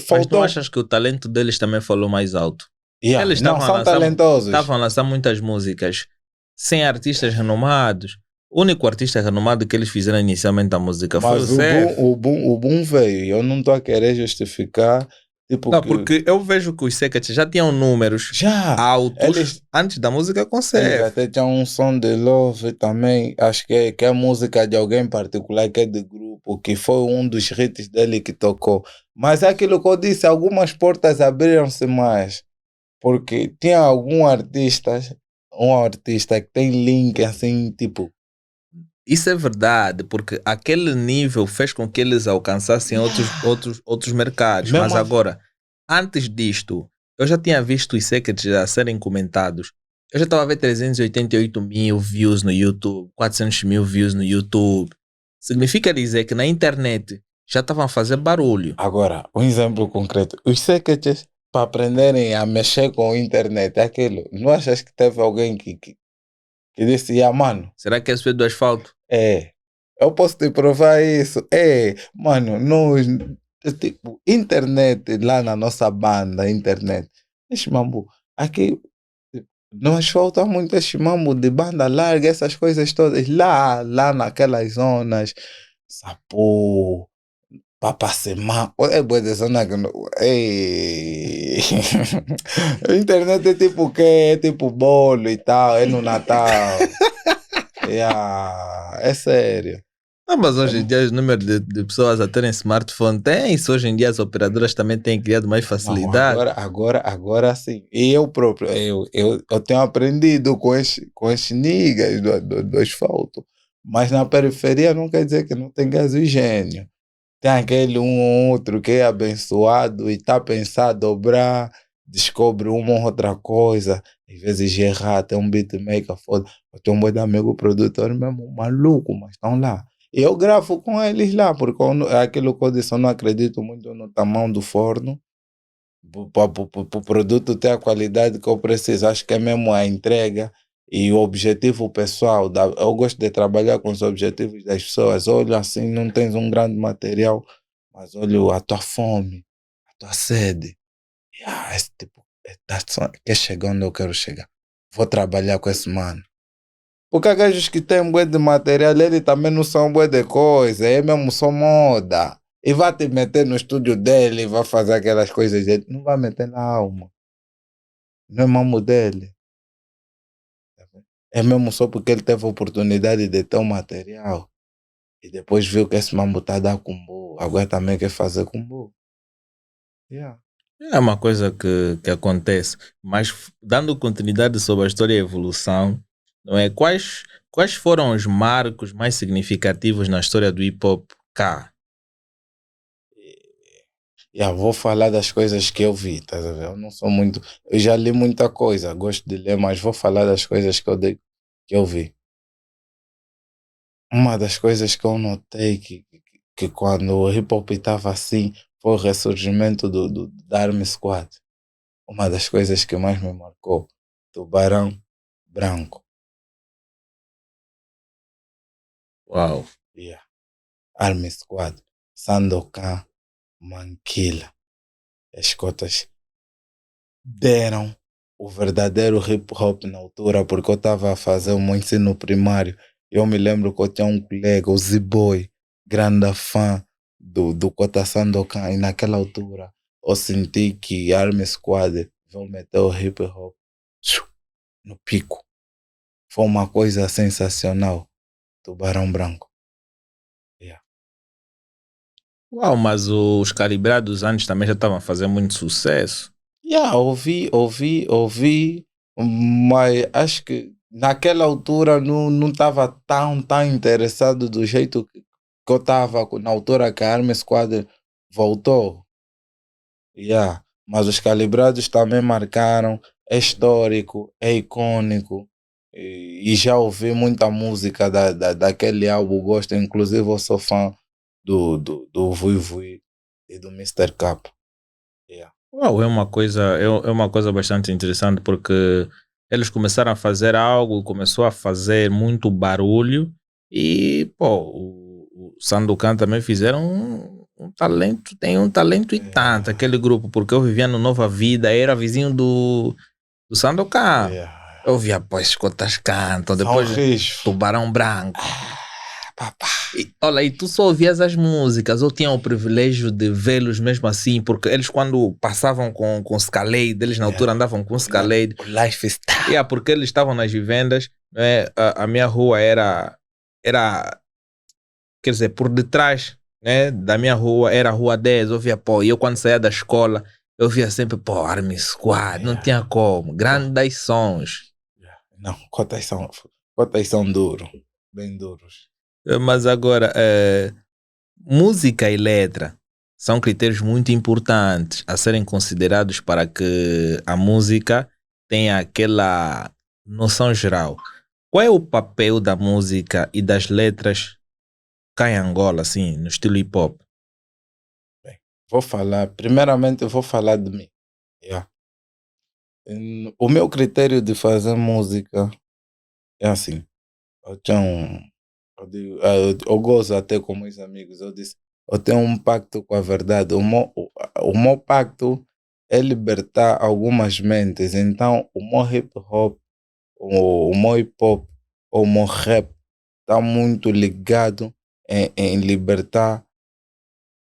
Faltou... Mas tu achas que o talento deles também falou mais alto? Eles não são talentosos. Estavam a lançar muitas músicas sem artistas renomados. O único artista renomado que eles fizeram inicialmente a música foi o Cef. O boom veio. Eu não estou a querer justificar Tipo não, porque eu vejo que os Secret já tinham números altos antes da música com Seth. Eles até tinham um som de Love também. Acho que é música de alguém em particular, que é de grupo, que foi um dos hits dele que tocou. Mas é aquilo que eu disse, algumas portas abriram-se mais. Porque tinha um artista que tem link assim, tipo. Isso é verdade, porque aquele nível fez com que eles alcançassem outros mercados. Mesmo mas agora, antes disto, eu já tinha visto os Secrets a serem comentados. Eu já estava a ver 388 mil views no YouTube, 400 mil views no YouTube. Significa dizer que na internet já estavam a fazer barulho. Agora, um exemplo concreto. Os Secrets, para aprenderem a mexer com a internet, é aquilo. Não achas que teve alguém que disse, mano... Será que é esse do asfalto? É. Eu posso te provar isso. Mano, nós... Tipo, internet lá na nossa banda, internet. Esse mambo, aqui... Nós falta muito esse mambo de banda larga, essas coisas todas. Lá naquelas zonas. Sapô... Papacemá, é boa de zona que não. Ei. A internet é tipo o quê? É tipo bolo e tal, é no Natal. É sério. Não, mas hoje em dia os números de pessoas a terem smartphone tem isso. Hoje em dia as operadoras também têm criado mais facilidade. Não, agora sim. E eu próprio, eu tenho aprendido com esses niggas do asfalto. Mas na periferia não quer dizer que não tem gasogênio. Tem aquele um ou outro que é abençoado e está a pensar dobrar, descobre uma ou outra coisa, às vezes errar, tem um beatmaker foda. Eu tenho um boi de amigo produtor mesmo, maluco, mas estão lá. E eu gravo com eles lá, porque é aquilo que eu disse, eu não acredito muito no tamanho do forno. Para o produto ter a qualidade que eu preciso, acho que é mesmo a entrega e o objetivo pessoal. Eu gosto de trabalhar com os objetivos das pessoas. Olho assim, não tens um grande material, mas olho a tua fome, a tua sede. Esse tipo, quer chegar onde eu quero chegar. Vou trabalhar com esse mano. Porque há gajos que têm bué de material, ele também não são bué de coisa, é mesmo só moda. E vai te meter no estúdio dele, vai fazer aquelas coisas dele. Não vai meter na alma. Não é mamo dele. É mesmo só porque ele teve a oportunidade de ter um material. E depois viu que esse mambo está a dar combo. Agora também quer fazer combo. Yeah. É uma coisa que acontece. Mas dando continuidade sobre a história e a evolução, não é? Quais foram os marcos mais significativos na história do hip hop cá? Vou falar das coisas que eu vi, tá a ver? Eu não sou muito. Eu já li muita coisa, gosto de ler, mas vou falar das coisas que eu vi. Uma das coisas que eu notei que quando o hip hop estava assim foi o ressurgimento da Army Squad. Uma das coisas que mais me marcou, Tubarão Branco. Uau! Yeah. Army Squad, Sandokan, Manquila. As cotas deram o verdadeiro hip hop na altura, porque eu estava a fazer o meu ensino primário. Eu me lembro que eu tinha um colega, o Z-Boy, grande fã do Kota Sandokan, e naquela altura eu senti que Army Squad vão meter o hip hop no pico. Foi uma coisa sensacional. Tubarão Branco. Yeah. Uau, mas os calibrados antes também já estavam a fazer muito sucesso. Ouvi, mas acho que naquela altura não estava tão interessado do jeito que eu estava na altura que a Army Squad voltou. Mas os calibrados também marcaram, é histórico, é icônico. E já ouvi muita música daquele álbum, gosto, inclusive eu sou fã do Vui Vui e do Mr. Cap. Uau, é uma coisa bastante interessante porque eles começaram a fazer algo, começou a fazer muito barulho e, o Sandokan também fizeram um talento, tem um talento e tanto, aquele grupo, porque eu vivia no Nova Vida, era vizinho do Sandokan. Eu via, pois, Cotas cantam, depois Tubarão Branco. Olha, e tu só ouvias as músicas ou tinham o privilégio de vê-los mesmo assim? Porque eles quando passavam com Scalade, eles na altura andavam com Scalade. O lifestyle. Yeah, porque eles estavam nas vivendas, né? A minha rua era, quer dizer, por detrás, né, da minha rua, era a rua 10, eu via, pô, e eu quando saía da escola, eu via sempre, pô, Army Squad, não tinha como, grandes sons. Não, cotas são duros, bem duros. Mas agora, música e letra são critérios muito importantes a serem considerados para que a música tenha aquela noção geral. Qual é o papel da música e das letras cá em Angola, assim, no estilo hip hop? Bem, primeiramente eu vou falar de mim. Yeah. O meu critério de fazer música é assim. Eu gosto até com meus amigos. Eu disse, eu tenho um pacto com a verdade. O meu pacto é libertar algumas mentes. Então, o meu hip hop, o meu hip hop, o meu rap está muito ligado em libertar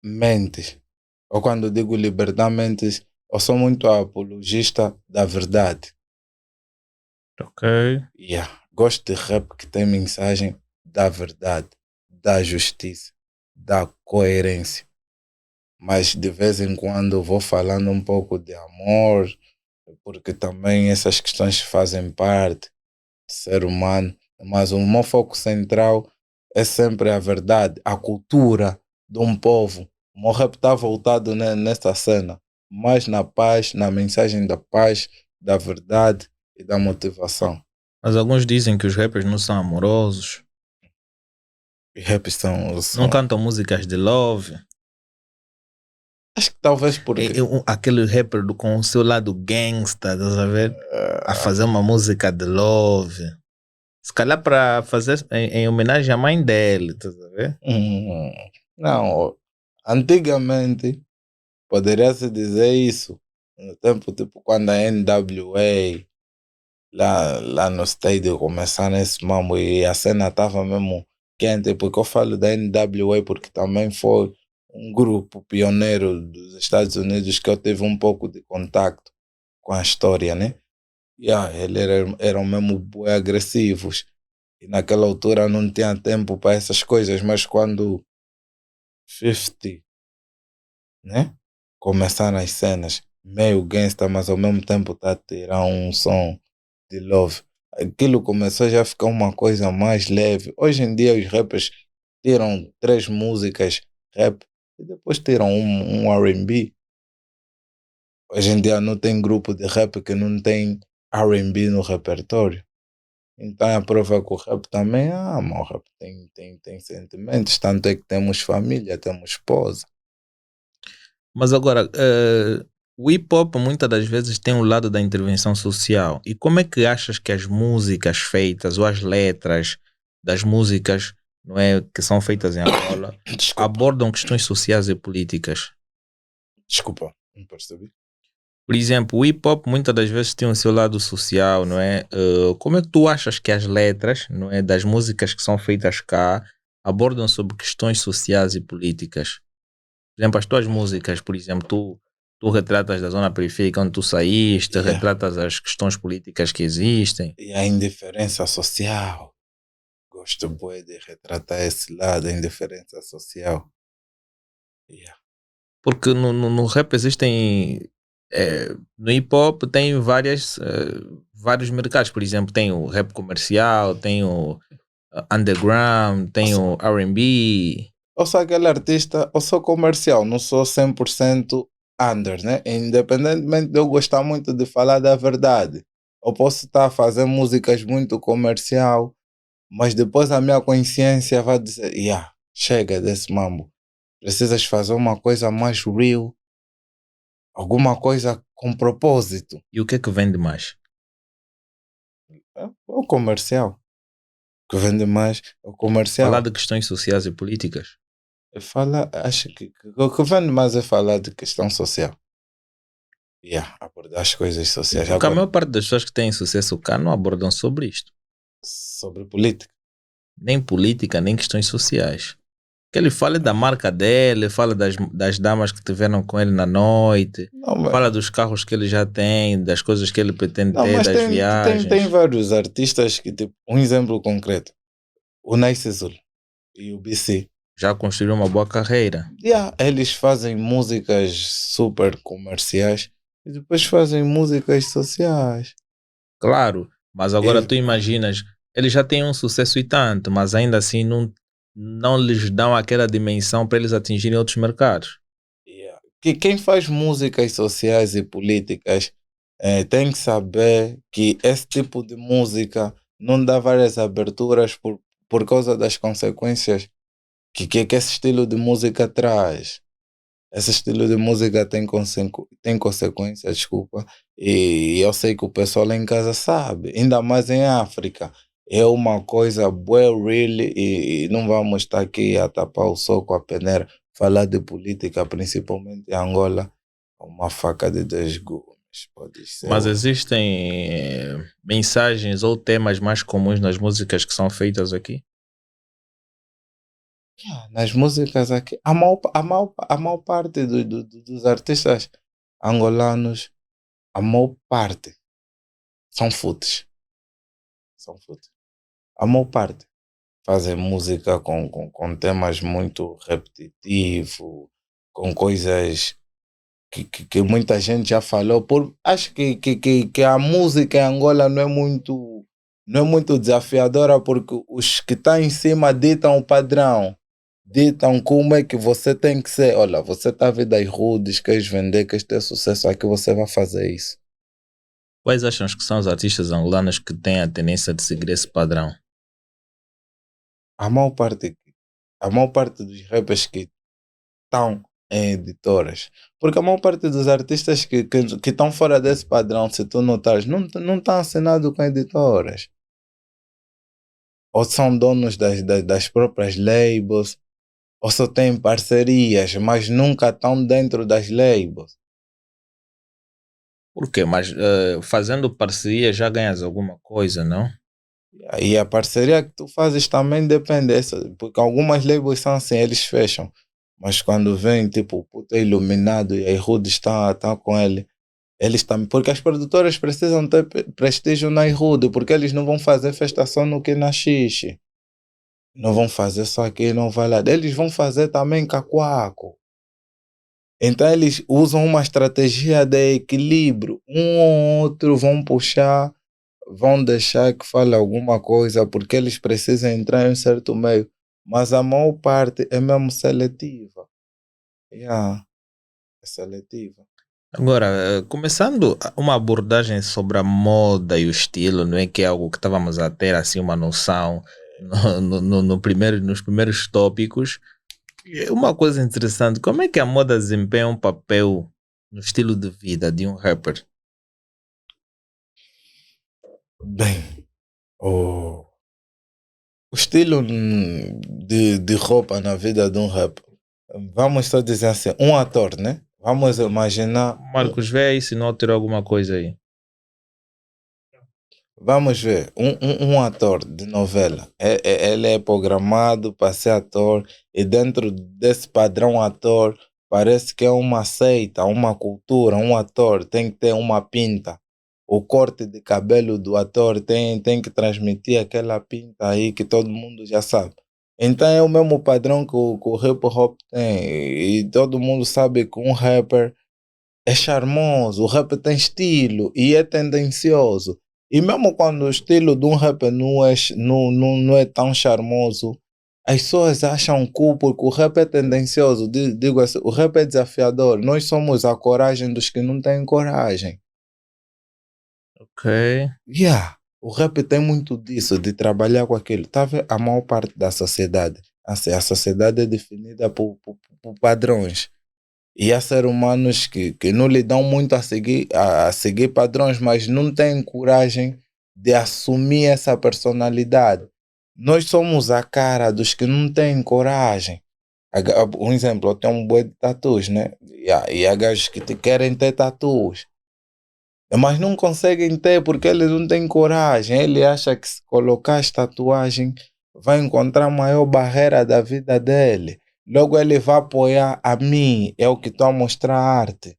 mentes. Ou quando eu digo libertar mentes, eu sou muito apologista da verdade. Ok. Yeah. Gosto de rap que tem mensagem da verdade, da justiça, da coerência. Mas de vez em quando vou falando um pouco de amor, porque também essas questões fazem parte do ser humano. Mas o meu foco central é sempre a verdade, a cultura de um povo. O meu rap está voltado nessa cena, mais na paz, na mensagem da paz, da verdade e da motivação. Mas alguns dizem que os rappers não são amorosos. E rap Não cantam músicas de love. Acho que talvez porque... aquele rapper com o seu lado gangsta, estás a ver? A fazer uma música de love. Se calhar para fazer em homenagem à mãe dele, estás a ver? Não, antigamente poderia-se dizer isso. No tempo, tipo, quando a NWA lá no estádio começaram esse mambo e a cena estava mesmo quente, porque eu falo da NWA porque também foi um grupo pioneiro dos Estados Unidos que eu tive um pouco de contacto com a história, né? Eles eram mesmo bué agressivos e naquela altura não tinha tempo para essas coisas, mas quando 50, né? Começaram as cenas meio gangsta, mas ao mesmo tempo tá a tirar um som de love. Aquilo começou já a ficar uma coisa mais leve. Hoje em dia os rappers tiram 3 músicas rap e depois tiram um R&B. Hoje em dia não tem grupo de rap que não tem R&B no repertório. Então é a prova que o rap também, mas o rap tem sentimentos, tanto é que temos família, temos esposa. Mas agora, o hip hop muitas das vezes tem um lado da intervenção social. E como é que achas que as músicas feitas ou as letras das músicas, não é, que são feitas em Angola abordam questões sociais e políticas? Desculpa, não percebi. Por exemplo, o hip hop muitas das vezes tem o seu lado social, não é? Como é que tu achas que as letras, não é, das músicas que são feitas cá abordam sobre questões sociais e políticas? Por exemplo, as tuas músicas, por exemplo, tu retratas da zona periférica onde tu saíste, retratas as questões políticas que existem. E a indiferença social. Gosto bué de retratar esse lado, a indiferença social. Porque no rap existem... no hip hop tem vários mercados. Por exemplo, tem o rap comercial, tem o underground, tem o R&B. Eu sou aquele artista, eu sou comercial, não sou 100% under, né? Independentemente de eu gostar muito de falar da verdade. Eu posso estar a fazer músicas muito comercial, mas depois a minha consciência vai dizer, chega desse mambo. Precisas fazer uma coisa mais real, alguma coisa com propósito. E o que é que vende mais? O comercial. O que vende mais é o comercial. Falar de questões sociais e políticas? Acho que o que vende mais é falar de questão social. Abordar as coisas sociais. Porque a maior parte das pessoas que têm sucesso cá não abordam sobre isto. Sobre política. Nem política, nem questões sociais. Que ele fala da marca dele, fala das damas que tiveram com ele na noite, fala dos carros que ele já tem, das coisas que ele pretende ter, das viagens. Tem vários artistas que, tipo, um exemplo concreto, o Nice Zul e o BC. Já construíram uma boa carreira. Eles fazem músicas super comerciais e depois fazem músicas sociais. Claro, mas agora tu imaginas, eles já têm um sucesso e tanto, mas ainda assim não lhes dão aquela dimensão para eles atingirem outros mercados. Que quem faz músicas sociais e políticas tem que saber que esse tipo de música não dá várias aberturas por causa das consequências que esse estilo de música traz. Esse estilo de música tem consequências, desculpa, e eu sei que o pessoal lá em casa sabe, ainda mais em África. É uma coisa well real e não vamos estar aqui a tapar o sol com a peneira, falar de política, principalmente em Angola, uma faca de 2 gumes, pode ser. Mas existem mensagens ou temas mais comuns nas músicas que são feitas aqui? Nas músicas aqui, a maior parte dos artistas angolanos, a maior parte são fúteis. A maior parte fazem música com temas muito repetitivos, com coisas que muita gente já falou. Acho que a música em Angola não é muito desafiadora, porque os que estão em cima ditam o padrão. Ditam como é que você tem que ser. Olha, você está a ver das rudes, queres vender, queres ter sucesso aqui, você vai fazer isso. Quais acham que são os artistas angolanos que têm a tendência de seguir esse padrão? A maior parte dos rappers que estão em editoras. Porque a maior parte dos artistas que estão fora desse padrão, se tu notares, não estão assinados com editoras. Ou são donos das próprias labels, ou só têm parcerias, mas nunca estão dentro das labels. Por quê? Mas fazendo parceria já ganhas alguma coisa, não? E a parceria que tu fazes também depende, porque algumas labels são assim, eles fecham. Mas quando vem, tipo, o puto é iluminado e a Rude está com ele, eles também. Porque as produtoras precisam ter prestígio na Rude, porque eles não vão fazer festa só no que na xixi. Não vão fazer só aqui, não vai lá. Eles vão fazer também cacuaco. Então eles usam uma estratégia de equilíbrio. Um ou outro vão puxar, vão deixar que fale alguma coisa, porque eles precisam entrar em um certo meio. Mas a maior parte é mesmo seletiva. É seletiva. Agora, começando uma abordagem sobre a moda e o estilo, não é que é algo que estávamos a ter assim uma noção nos primeiros tópicos. Uma coisa interessante, como é que a moda desempenha um papel no estilo de vida de um rapper? Bem, o estilo de roupa na vida de um rapper, vamos só dizer assim, um ator, né? Vamos imaginar... Marcos, vê aí se não tirou alguma coisa aí. Vamos ver, um ator de novela, ele é programado para ser ator, e dentro desse padrão ator, parece que é uma seita, uma cultura. Um ator tem que ter uma pinta. O corte de cabelo do ator tem que transmitir aquela pinta aí que todo mundo já sabe. Então é o mesmo padrão que o hip hop tem, e todo mundo sabe que um rapper é charmoso, o rapper tem estilo e é tendencioso. E mesmo quando o estilo de um rapper não é tão charmoso, as pessoas acham cool porque o rap é tendencioso. Digo assim, o rap é desafiador. Nós somos a coragem dos que não têm coragem. Ok. O rap tem muito disso, de trabalhar com aquilo. Tá vendo? A maior parte da sociedade. Assim, a sociedade é definida por padrões. E há seres humanos que não lhe dão muito a seguir padrões, mas não têm coragem de assumir essa personalidade. Nós somos a cara dos que não têm coragem. Um exemplo, eu tenho um boi de tatus, né? E há gajos que te querem ter tatus, mas não conseguem ter porque eles não têm coragem. Ele acha que se colocar as tatuagens vai encontrar a maior barreira da vida dele. logo ele vai apoiar a mim, é o que estou a mostrar arte.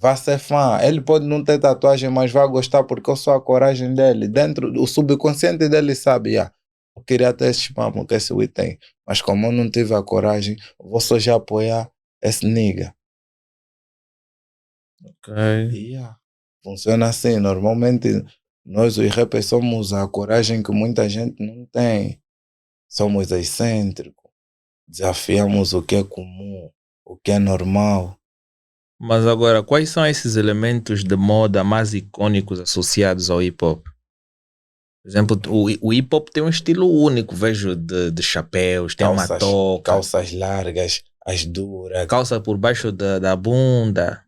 Vai ser fã. Ele pode não ter tatuagem, mas vai gostar porque eu sou a coragem dele. Dentro do subconsciente dele sabe, eu queria ter esse mamo que esse Wii tem. Mas como eu não tive a coragem, vou só já apoiar esse nigga. Ok. Funciona assim. Normalmente, nós os rappers somos a coragem que muita gente não tem. Somos excêntricos. Desafiamos o que é comum, o que é normal. Mas agora, quais são esses elementos de moda mais icônicos associados ao hip-hop? Por exemplo, o hip-hop tem um estilo único, vejo de chapéus, tem uma touca. Calças largas, as duras. Calça por baixo da bunda.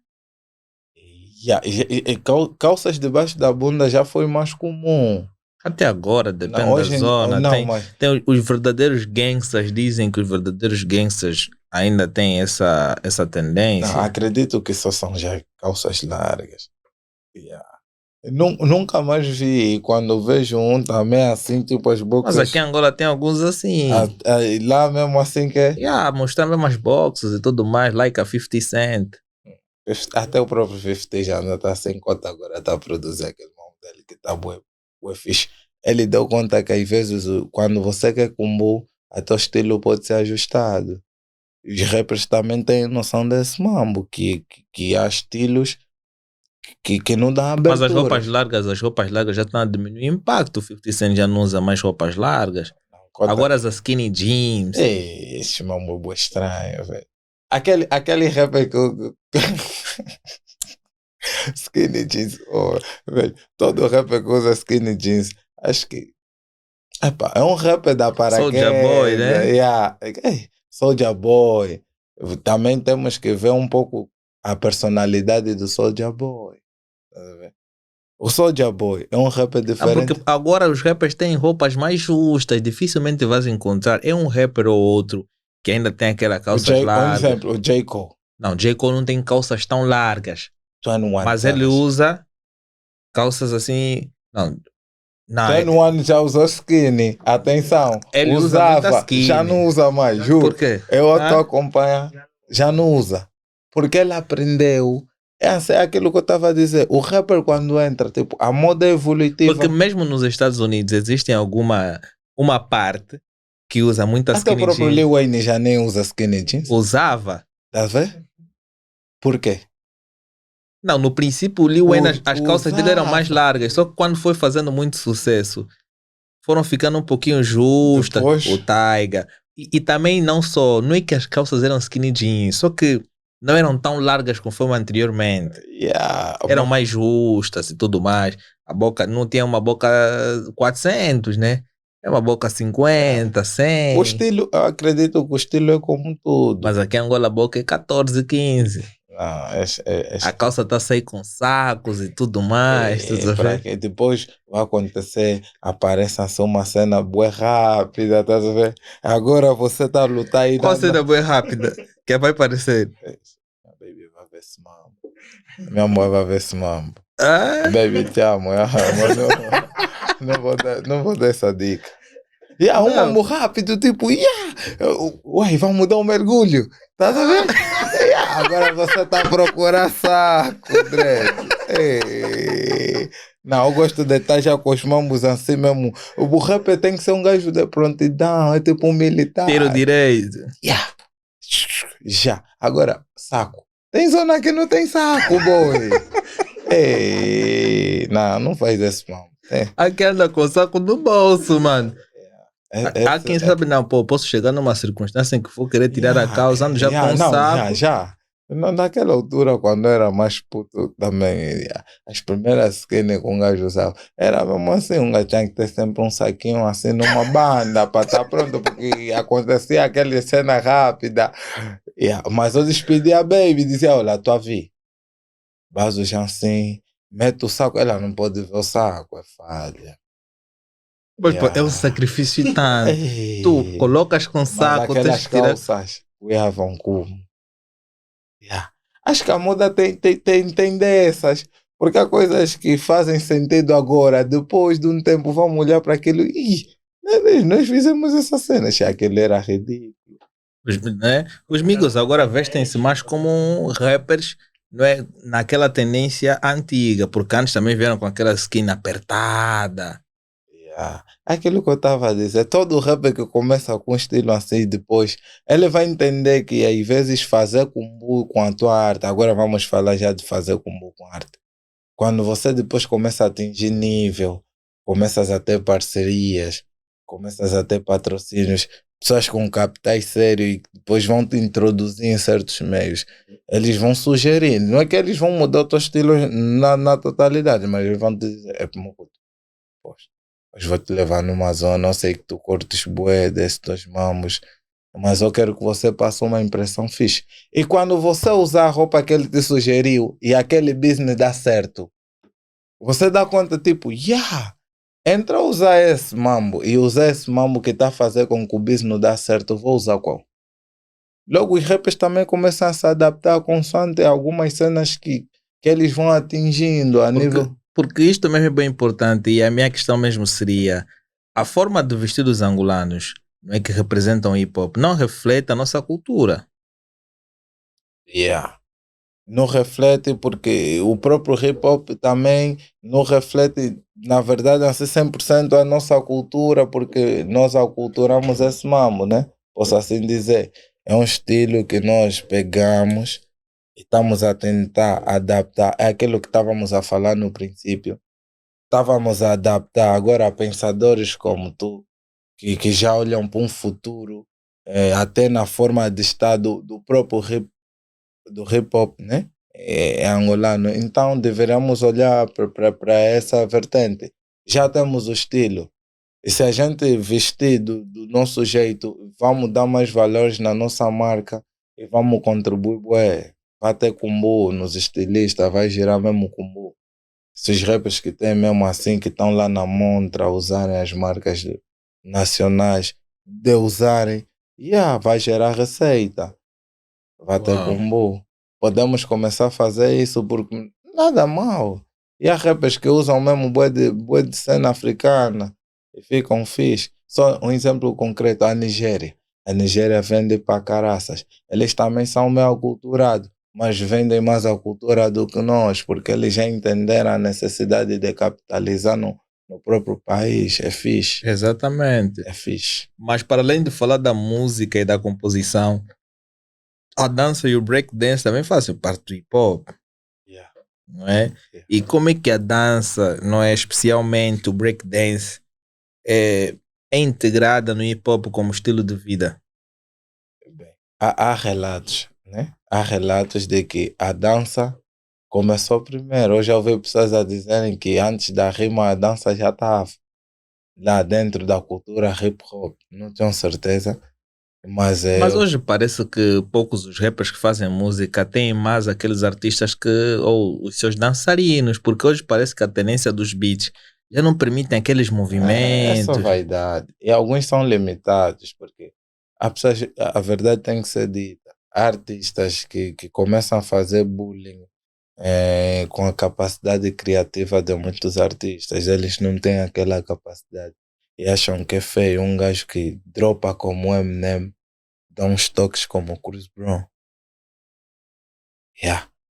Calças debaixo da bunda já foi mais comum. Até agora, depende da zona. Tem os verdadeiros gangsters, dizem que os verdadeiros gangsters ainda têm essa tendência. Não, acredito que só são já calças largas. Nunca mais vi. Quando vejo um também assim, tipo as boxas. Mas aqui em Angola tem alguns assim. Lá mesmo assim que é. Mostrando mesmo as boxes e tudo mais, like a 50 Cent. Até o próprio 50 já não está sem conta agora, está a produzir aquele modelo que está bué fixe. Ele deu conta que às vezes quando você quer combo, até o estilo pode ser ajustado. Os rappers também têm noção desse mambo, que há estilos que não dão abertura. Mas as roupas largas já estão a diminuir o impacto. O 50 Cent já não usa mais roupas largas. Agora as skinny jeans. Esse mambo é bué estranho, velho. Aquele rapper que skinny jeans, velho, todo rapper que usa skinny jeans, acho que é um rapper da paraquedas. Soulja Boy, né? Soulja Boy. Também temos que ver um pouco a personalidade do Soulja Boy. O Soulja Boy é um rapper diferente. Porque agora os rappers têm roupas mais justas, dificilmente vais encontrar. É um rapper ou outro que ainda tem aquela calça larga. Por exemplo, o J. Cole. Não, J. Cole não tem calças tão largas. 21 mas ele usa calças assim. Não. 21 já usou skinny. Atenção. Ele usava, skinny. Já não usa mais, juro. Por quê? Eu estou acompanhando. Já não usa. Porque ele aprendeu. É aquilo que eu estava a dizer. O rapper quando entra, tipo, a moda é evolutiva. Porque mesmo nos Estados Unidos existe uma parte que usa muita skinny jeans. Até o próprio Lil Wayne já nem usa skinny jeans. Usava. Tá vendo? Por quê? Não, no princípio o Lil Wayne, as calças dele eram mais largas. Só que quando foi fazendo muito sucesso, foram ficando um pouquinho justas. Depois... O Tyga. E também não é que as calças eram skinny jeans, só que não eram tão largas conforme anteriormente. Eram mais justas e tudo mais. A boca não tinha uma boca 400, né? É uma boca 50, 100. O estilo, eu acredito que o estilo é como tudo. Mas aqui em Angola a boca é 14, 15. Não, a calça está a sair com sacos e tudo mais. Que depois vai acontecer, aparece assim uma cena bué rápida, tá a ver? Agora você está a lutar aí. Qual cena bué rápida? Que vai aparecer? Minha baby vai ver esse mambo. Minha mãe vai ver esse mambo. Baby, te amo. Não vou dar essa dica. Um mambo rápido, tipo, uai, vamos dar um mergulho. Tá a ver? Agora você tá a procurar saco, Dredd. Não, eu gosto de estar já com os mambos assim mesmo. O rapper tem que ser um gajo de prontidão, é tipo um militar. Tiro direito. Já. Agora, saco. Tem zona que não tem saco, boy. Não faz isso, mano. Aqui anda com saco no bolso, mano. Há quem sabe, não, posso chegar numa circunstância em que for querer tirar a calça, ando já com saco. Já. Naquela altura, quando eu era mais puto também, as primeiras skinny que um gajo usava, era mesmo assim, um gajo tinha que ter sempre um saquinho assim numa banda para estar pronto, porque acontecia aquela cena rápida. Mas eu despedia a baby, dizia, olha, tu a vi. Baso já assim, mete o saco, ela não pode ver o saco, é falha. Mas é um sacrifício tanto. Tu colocas com saco, tens que tirar... calças, vão como. Acho que a moda tem dessas, porque há coisas que fazem sentido agora, depois de um tempo vamos olhar para aquilo nós fizemos essa cena, achei que aquilo era ridículo. Os Migos agora vestem-se mais como rappers, não é? Naquela tendência antiga, porque antes também vieram com aquela skin apertada. Yeah. Aquilo que eu estava a dizer, todo rapper que começa com um estilo assim depois, ele vai entender que às vezes fazer combo com a tua arte, agora vamos falar já de fazer combo com arte. Quando você depois começa a atingir nível, começas a ter parcerias, começas a ter patrocínios, pessoas com capitais sérios e depois vão te introduzir em certos meios. Eles vão sugerir, não é que eles vão mudar o teu estilo na totalidade, mas eles vão te dizer, é como poxa, hoje vou te levar numa zona, eu sei que tu curtes bué desses dois mamos, mas eu quero que você passe uma impressão fixe. E quando você usar a roupa que ele te sugeriu e aquele business dá certo, você dá conta, tipo, entra a usar esse mambo e usar esse mambo que está a fazer com que o business dá certo, eu vou usar qual? Logo, os rappers também começam a se adaptar consoante algumas cenas que eles vão atingindo a nível. Porque isto mesmo é bem importante e a minha questão mesmo seria a forma de vestir dos angolanos, não é, que representam hip hop, não reflete a nossa cultura. Não reflete porque o próprio hip hop também não reflete, na verdade, assim 100% a nossa cultura, porque nós aculturamos esse mambo, né? Posso assim dizer. É um estilo que nós pegamos e estamos a tentar adaptar. É aquilo que estávamos a falar no princípio. Estávamos a adaptar agora a pensadores como tu, que já olham para um futuro, até na forma de estar do próprio do hip hop, né? É angolano. Então deveríamos olhar para essa vertente. Já temos o estilo. E se a gente vestir do nosso jeito, vamos dar mais valores na nossa marca e vamos contribuir. Ué, vai ter combo nos estilistas, vai girar mesmo combo. Esses rappers que tem mesmo assim, que estão lá na montra, usarem as marcas nacionais, de usarem, vai gerar receita, vai ter combo. Podemos começar a fazer isso porque nada mal. E há rappers que usam mesmo bué de cena africana e ficam fixe. Só um exemplo concreto, a Nigéria. A Nigéria vende para caraças. Eles também são meio aculturados, mas vendem mais a cultura do que nós, porque eles já entenderam a necessidade de capitalizar no próprio país. É fixe. Exatamente. É fixe. Mas para além de falar da música e da composição, a dança e o breakdance também fazem parte do hip hop. Não é? E como é que a dança, não é, especialmente o breakdance, é integrada no hip hop como estilo de vida? Bem, há relatos, né? Há relatos de que a dança começou primeiro. Eu já ouvi pessoas a dizerem que antes da rima a dança já estava lá dentro da cultura hip hop. Não tenho certeza. Mas hoje parece que poucos os rappers que fazem música têm mais aqueles artistas ou os seus dançarinos, porque hoje parece que a tendência dos beats já não permitem aqueles movimentos. É só vaidade. E alguns são limitados, porque a verdade tem que ser dita. Há artistas que começam a fazer bullying com a capacidade criativa de muitos artistas. Eles não têm aquela capacidade e acham que é feio um gajo que dropa como Eminem, dá uns toques como Chris Brown.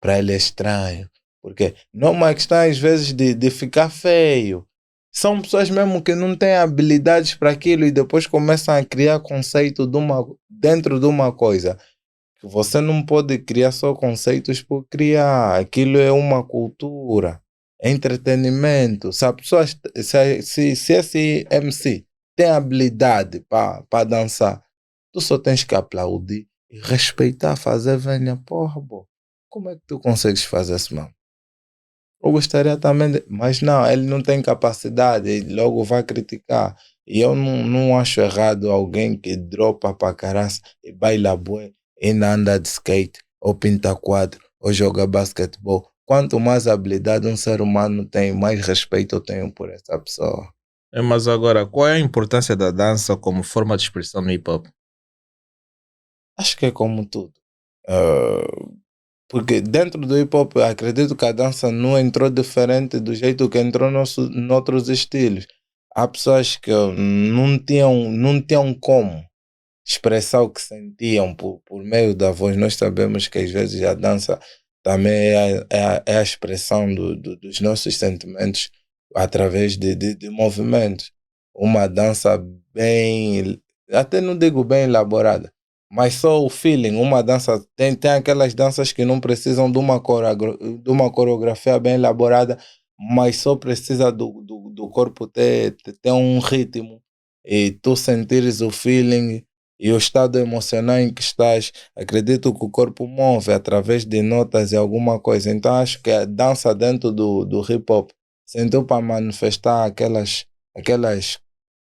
Para ele é estranho. Porque não é uma questão às vezes de ficar feio. São pessoas mesmo que não têm habilidades para aquilo e depois começam a criar conceito dentro de uma coisa. Que você não pode criar só conceitos por criar. Aquilo é uma cultura, é entretenimento. Se a pessoa, se esse MC tem habilidade para dançar, tu só tens que aplaudir e respeitar, fazer venha. Porra, pô, como é que tu consegues fazer isso, mano? Eu gostaria também mas não, ele não tem capacidade, ele logo vai criticar. E eu não acho errado alguém que dropa para caralho e baila bué, ainda anda de skate, ou pinta quadro, ou joga basquetebol. Quanto mais habilidade um ser humano tem, mais respeito eu tenho por essa pessoa. Mas agora, qual é a importância da dança como forma de expressão no hip hop? Acho que é como tudo. Porque dentro do hip hop, acredito que a dança não entrou diferente do jeito que entrou noutros estilos. Há pessoas que não tinham como. expressar o que sentiam por meio da voz. Nós sabemos que às vezes a dança também é a expressão dos nossos sentimentos através de movimentos. Uma dança bem, até não digo bem elaborada, mas só o feeling. Uma dança, tem aquelas danças que não precisam de uma coreografia bem elaborada, mas só precisa do corpo ter um ritmo e tu sentires o feeling e o estado emocional em que estás. Acredito que o corpo move através de notas e alguma coisa. Então acho que a dança dentro do hip hop sentou para manifestar aquelas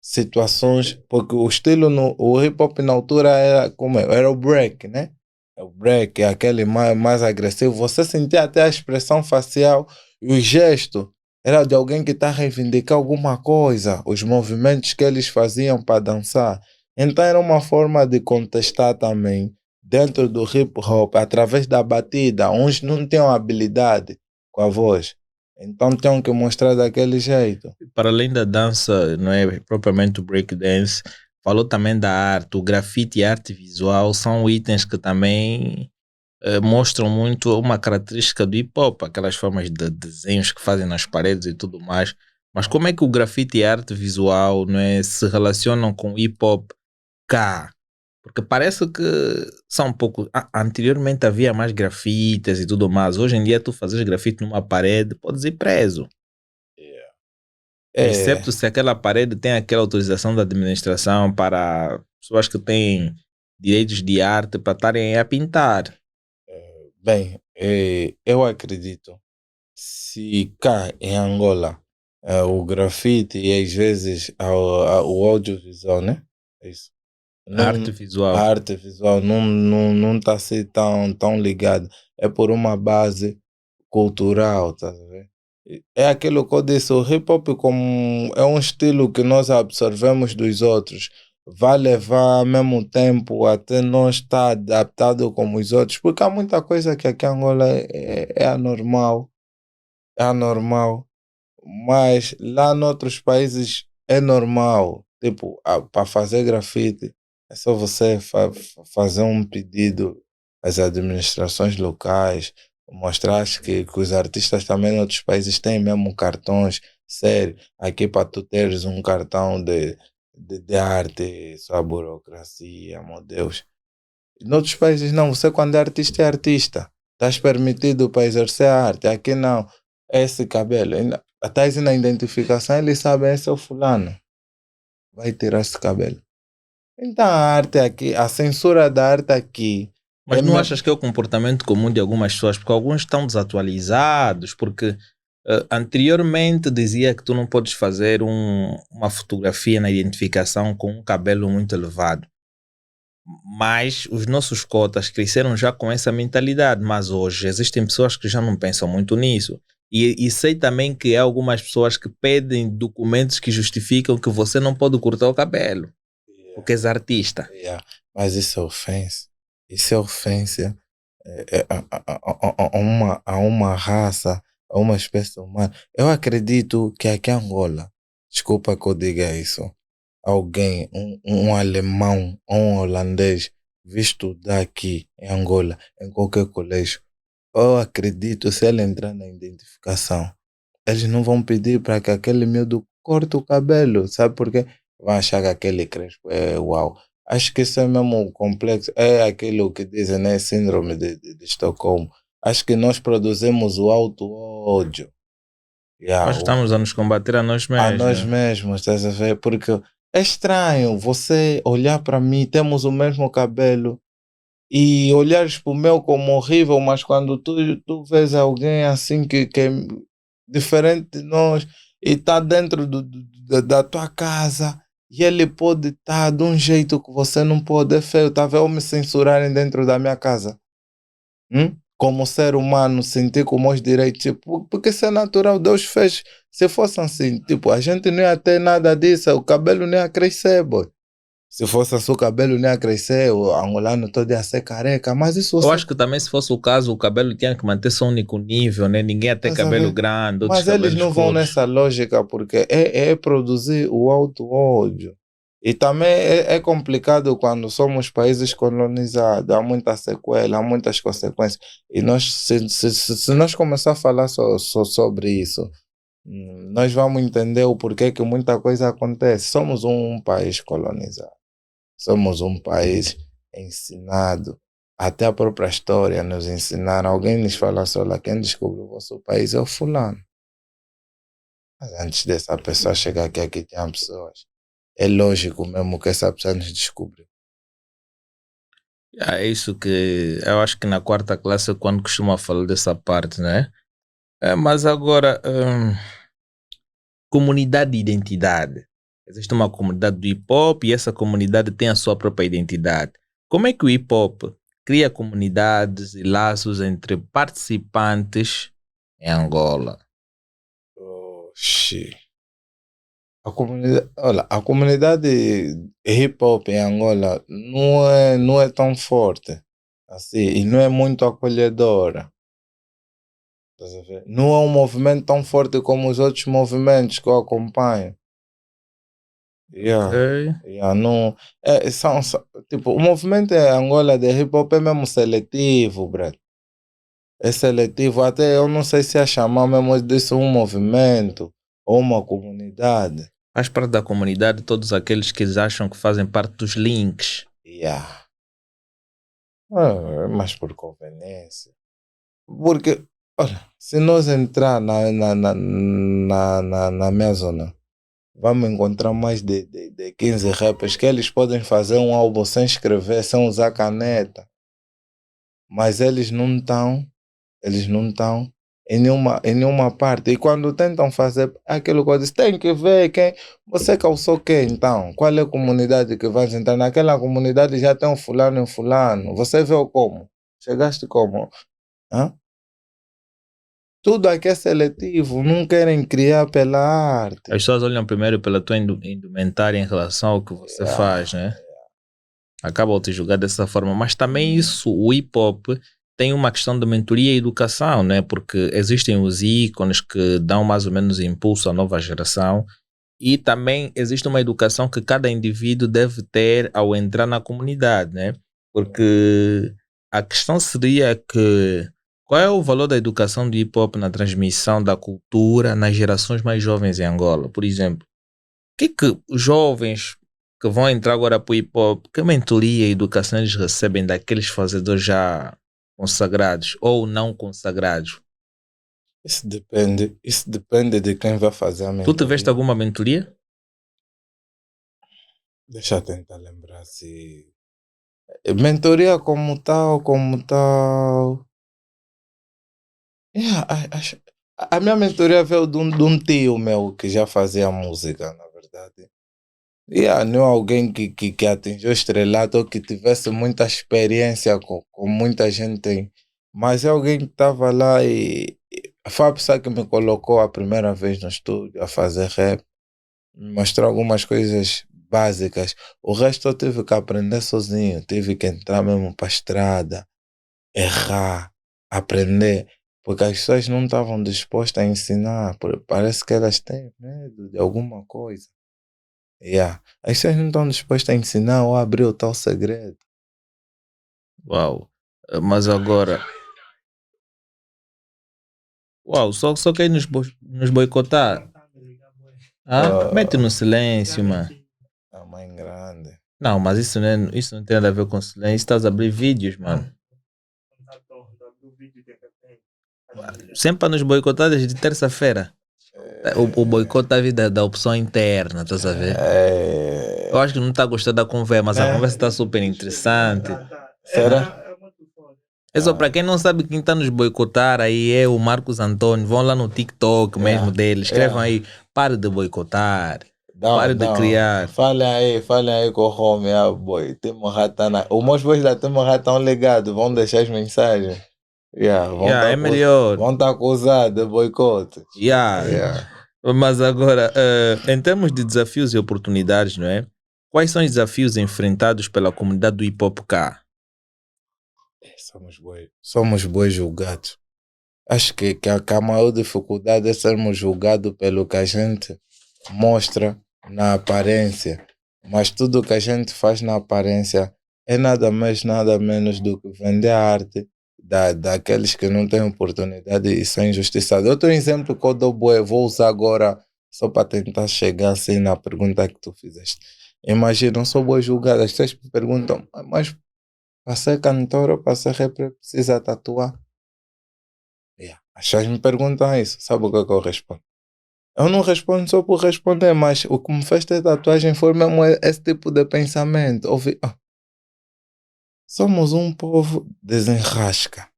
situações, porque o estilo o hip hop na altura era o break, né? O break é aquele mais agressivo. Você sentia até a expressão facial e o gesto era de alguém que está a reivindicar alguma coisa, os movimentos que eles faziam para dançar. Então era uma forma de contestar também dentro do hip hop, através da batida. Uns não tinham habilidade com a voz, então tinham que mostrar daquele jeito. Para além da dança, não é propriamente o breakdance, falou também da arte. O grafite e a arte visual são itens que também mostram muito uma característica do hip hop, aquelas formas de desenhos que fazem nas paredes e tudo mais. Mas como é que o grafite e a arte visual, não é, se relacionam com o hip hop cá? Porque parece que são um pouco. Anteriormente havia mais grafites e tudo mais. Hoje em dia, tu fazes grafite numa parede, podes ir preso. Excepto se aquela parede tem aquela autorização da administração para pessoas que têm direitos de arte para estarem a pintar. Bem, eu acredito, se cá em Angola o grafite e às vezes o audiovisual, né? Isso. A arte visual. A arte visual não está assim tão ligada. É por uma base cultural, tá vendo? É aquilo que eu disse, o hip hop como é um estilo que nós absorvemos dos outros. Vai levar ao mesmo tempo até nós estar adaptado como os outros, porque há muita coisa que aqui em Angola é anormal, mas lá noutros países é normal. Tipo, para fazer grafite, é só você fazer um pedido às administrações locais, mostrar que os artistas também em outros países têm mesmo cartões, sério, aqui para tu teres um cartão de arte, sua burocracia, meu Deus. Em outros países não, você quando é artista, estás permitido para exercer a arte, aqui não, esse cabelo, estás na identificação, eles sabem, esse é o fulano, vai tirar esse cabelo. Então a arte aqui, a censura da arte aqui. Mas não achas que é o comportamento comum de algumas pessoas? Porque alguns estão desatualizados, porque anteriormente dizia que tu não podes fazer uma fotografia na identificação com um cabelo muito elevado. Mas os nossos cotas cresceram já com essa mentalidade, mas hoje existem pessoas que já não pensam muito nisso. E sei também que há algumas pessoas que pedem documentos que justificam que você não pode cortar o cabelo, porque és artista. Mas isso é ofensa. Isso é ofensa a uma raça, a uma espécie humana. Eu acredito que aqui em Angola, desculpa que eu diga isso, alguém, um alemão ou um holandês, visto daqui em Angola, em qualquer colégio, eu acredito, se ele entrar na identificação, eles não vão pedir para que aquele miúdo corte o cabelo, sabe por quê? Vão achar que aquele crespo é uau. Acho que isso é mesmo complexo. É aquilo que dizem, né? Síndrome de Estocolmo. Acho que nós produzimos o auto-ódio. Nós estamos a nos combater a nós mesmos. A nós mesmos, estás a ver? Porque é estranho você olhar para mim, temos o mesmo cabelo, e olhares para o meu como horrível, mas quando tu vês alguém assim que é diferente de nós e está dentro da tua casa, e ele pode estar de um jeito que você não pode, é feio, tá vendo? Me censurarem dentro da minha casa. Como ser humano, sentir como os direitos, tipo, porque isso é natural, Deus fez. Se fosse assim, tipo, a gente não ia ter nada disso, o cabelo não ia crescer, boy. Se fosse assim, o cabelo não ia crescer, o angolano todo ia ser careca, mas isso... Eu acho que também, se fosse o caso, o cabelo tinha que manter só um único nível, né? Ninguém ia ter cabelo grande, mas eles não vão nessa lógica, porque é produzir o auto-ódio. E também é complicado quando somos países colonizados, há muita sequela, há muitas consequências. E nós, se nós começar a falar sobre isso, nós vamos entender o porquê que muita coisa acontece. Somos um país colonizado, somos um país ensinado, até a própria história nos ensinaram. Alguém nos fala assim: olha, quem descobriu o vosso país é o fulano. Mas antes dessa pessoa chegar aqui tinha pessoas. É lógico mesmo que essa pessoa nos descobriu. É isso que eu acho que na quarta classe é quando costuma falar dessa parte, né? Mas agora, comunidade de identidade. Existe uma comunidade do hip hop e essa comunidade tem a sua própria identidade. Como é que o hip hop cria comunidades e laços entre participantes em Angola? Oxi. A comunidade hip hop em Angola não é tão forte assim, e não é muito acolhedora. Não é um movimento tão forte como os outros movimentos que eu acompanho. Não, tipo, o movimento em Angola de hip hop é mesmo seletivo, Brad. É seletivo, até eu não sei se é chamar mesmo disso um movimento ou uma comunidade. Faz parte da comunidade todos aqueles que acham que fazem parte dos links. É mais por conveniência. Porque, olha, se nós entrar na minha zona, vamos encontrar mais de 15 rappers que eles podem fazer um álbum sem escrever, sem usar caneta. Mas eles não estão em nenhuma parte. E quando tentam fazer aquilo que eu disse, tem que ver quem. Você calçou quem então? Qual é a comunidade que vai entrar? Naquela comunidade já tem um fulano e um fulano. Você viu como? Chegaste como? Hã? Tudo aqui é seletivo, não querem criar pela arte. As pessoas olham primeiro pela tua indumentária em relação ao que você faz, né? Acabam te julgar dessa forma. Mas também isso, o hip hop tem uma questão de mentoria e educação, né? Porque existem os ícones que dão mais ou menos impulso à nova geração e também existe uma educação que cada indivíduo deve ter ao entrar na comunidade, né? Porque a questão seria que qual é o valor da educação do hip hop na transmissão da cultura nas gerações mais jovens em Angola? Por exemplo, o que os jovens que vão entrar agora para o hip hop, que mentoria e educação eles recebem daqueles fazedores já consagrados ou não consagrados? Isso depende de quem vai fazer a mentoria. Tu tiveste alguma mentoria? Deixa eu tentar lembrar se... Mentoria como tal... A minha mentoria veio de um tio meu que já fazia música, na verdade. Não é alguém que atingiu o estrelato ou que tivesse muita experiência com muita gente tem. Mas é alguém que estava lá e foi a pessoa que me colocou a primeira vez no estúdio a fazer rap. Me mostrou algumas coisas básicas. O resto eu tive que aprender sozinho. Tive que entrar mesmo para a estrada, errar, aprender. Porque as pessoas não estavam dispostas a ensinar. Parece que elas têm medo de alguma coisa. As pessoas não estão dispostas a ensinar ou a abrir o tal segredo. Uau. Mas agora... Uau, só quer nos boicotar. Mete no silêncio, mano. A mãe grande. Não, mas isso não tem nada a ver com silêncio. Estás a abrir vídeos, mano. Sempre para nos boicotar desde terça-feira. O boicote da vida da opção interna, estás a ver? Eu acho que não está a gostar da conversa, mas a conversa está super interessante. Será? É só para quem não sabe quem está nos boicotar aí é o Marcos Antônio. Vão lá no TikTok mesmo dele. Escrevam aí, pare de boicotar. Pare de criar. Falem aí com o Rome, boy. Os meus boys da Temorra estão ligados, vão deixar as mensagens. É melhor. Vão estar acusados de boicote. Mas agora, em termos de desafios e oportunidades, não é? Quais são os desafios enfrentados pela comunidade do hip hop cá? Somos boi julgados. Acho que a maior dificuldade é sermos julgados pelo que a gente mostra na aparência. Mas tudo que a gente faz na aparência é nada mais, nada menos do que vender a arte daqueles que não têm oportunidade e são injustiçados. Outro exemplo que eu dou, vou usar agora só para tentar chegar assim na pergunta que tu fizeste. Imagina, eu sou boa julgada, as pessoas me perguntam, mas para ser cantor ou para ser rapper precisa tatuar? As pessoas me perguntam isso, sabe o que é que eu respondo? Eu não respondo só por responder, mas o que me fez ter tatuagem foi mesmo esse tipo de pensamento. Somos um povo desenrasca.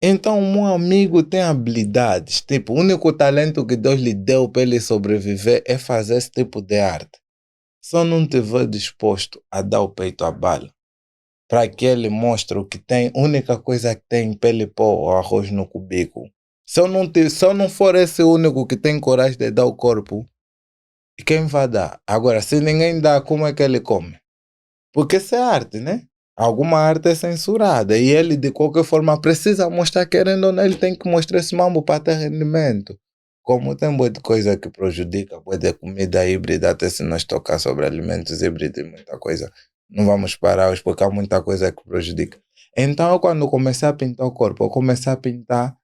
Então, o meu amigo tem habilidades. Tipo, o único talento que Deus lhe deu para ele sobreviver é fazer esse tipo de arte. Só não estiver disposto a dar o peito à bala para que ele mostre o que tem, a única coisa que tem para ele pôr o arroz no cubículo. Se eu não for esse único que tem coragem de dar o corpo, quem vai dar? Agora, se ninguém dá, como é que ele come? Porque isso é arte, né? Alguma arte é censurada e ele, de qualquer forma, precisa mostrar, querendo ou não, ele tem que mostrar esse mambo para ter rendimento. Como tem boa de coisa que prejudica, boa de comida híbrida, até se nós tocar sobre alimentos híbridos e muita coisa, não vamos parar hoje porque há muita coisa que prejudica. Então, eu, quando comecei a pintar o corpo, eu comecei a pintar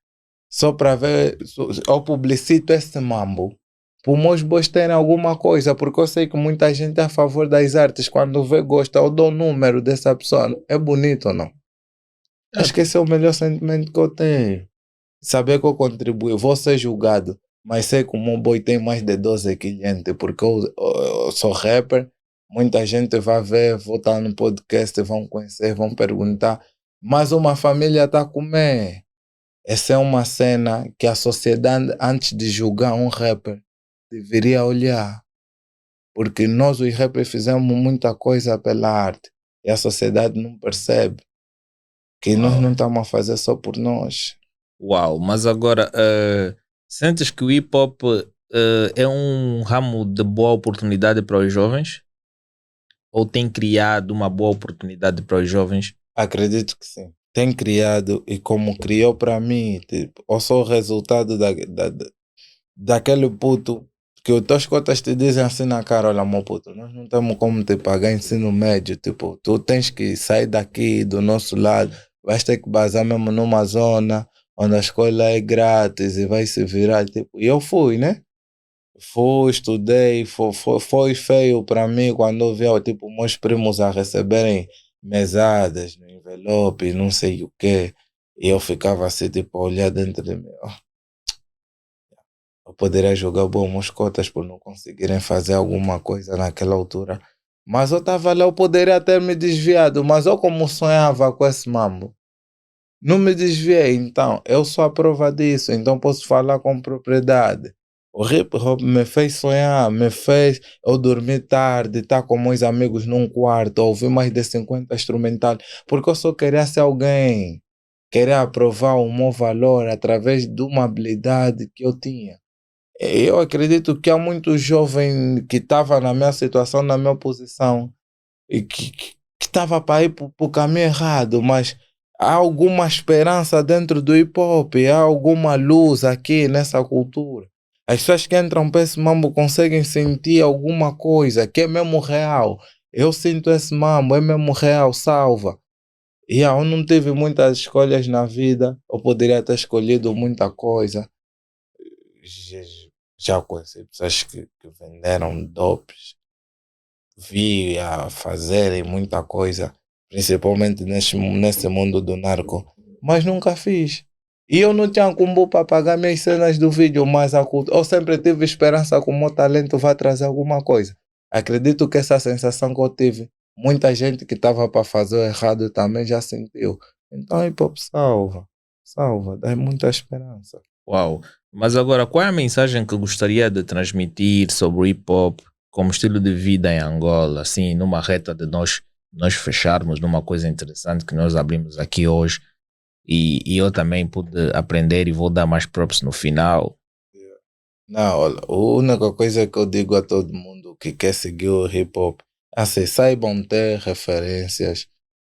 só para ver, eu publicito esse mambo para os meus bois terem alguma coisa, porque eu sei que muita gente é a favor das artes, quando vê, gosta, eu dou o número dessa pessoa, é bonito ou não? Acho que esse é o melhor sentimento que eu tenho, saber que eu contribuo, vou ser julgado, mas sei que o meu boi tem mais de 12 clientes, porque eu sou rapper, muita gente vai ver, vou estar no podcast, vão conhecer, vão perguntar, mas uma família está a comer. Essa é uma cena que a sociedade, antes de julgar um rapper, deveria olhar. Porque nós, os rappers, fizemos muita coisa pela arte. E a sociedade não percebe que nós não estamos a fazer só por nós. Uau, mas agora, sentes que o hip hop é um ramo de boa oportunidade para os jovens? Ou tem criado uma boa oportunidade para os jovens? Acredito que sim. Tem criado, e como criou para mim, tipo, eu sou o resultado daquele puto que os teus cotas te dizem assim na cara: olha, meu puto, nós não temos como te pagar ensino médio, tipo, tu tens que sair daqui do nosso lado, vais ter que basar mesmo numa zona onde a escola é grátis e vai se virar, tipo, e eu fui, né? Fui, estudei, foi feio para mim quando eu via, tipo, meus primos a receberem mesadas no envelope, não sei o quê, e eu ficava assim, tipo, a olhar dentro de mim. Eu poderia jogar bom moscotas por não conseguirem fazer alguma coisa naquela altura. Mas eu estava lá, eu poderia ter me desviado, mas eu como sonhava com esse mambo, não me desviei. Então, eu sou a prova disso, então posso falar com propriedade. O hip hop me fez sonhar, me fez eu dormir tarde, estar com meus amigos num quarto, ouvir mais de 50 instrumentais, porque eu só queria ser alguém, queria provar o meu valor através de uma habilidade que eu tinha. Eu acredito que há muitos jovens que estavam na minha situação, na minha posição, e que estava para ir para o caminho errado, mas há alguma esperança dentro do hip hop, há alguma luz aqui nessa cultura. As pessoas que entram para esse mambo conseguem sentir alguma coisa que é mesmo real. Eu sinto esse mambo, é mesmo real, salva. E eu não tive muitas escolhas na vida, eu poderia ter escolhido muita coisa. Já conheci pessoas que venderam dopes, vi a fazerem muita coisa, principalmente nesse mundo do narco, mas nunca fiz. E eu não tinha combo para pagar minhas cenas do vídeo, mas eu sempre tive esperança que o meu talento vai trazer alguma coisa. Acredito que essa sensação que eu tive, muita gente que estava para fazer o errado também já sentiu. Então, hip hop salva, dá muita esperança. Uau! Mas agora, qual é a mensagem que gostaria de transmitir sobre o hip hop como estilo de vida em Angola, assim, numa reta de nós fecharmos numa coisa interessante que nós abrimos aqui hoje e eu também pude aprender e vou dar mais props no final. Não, olha, a única coisa que eu digo a todo mundo que quer seguir o hip hop, assim, saibam ter referências.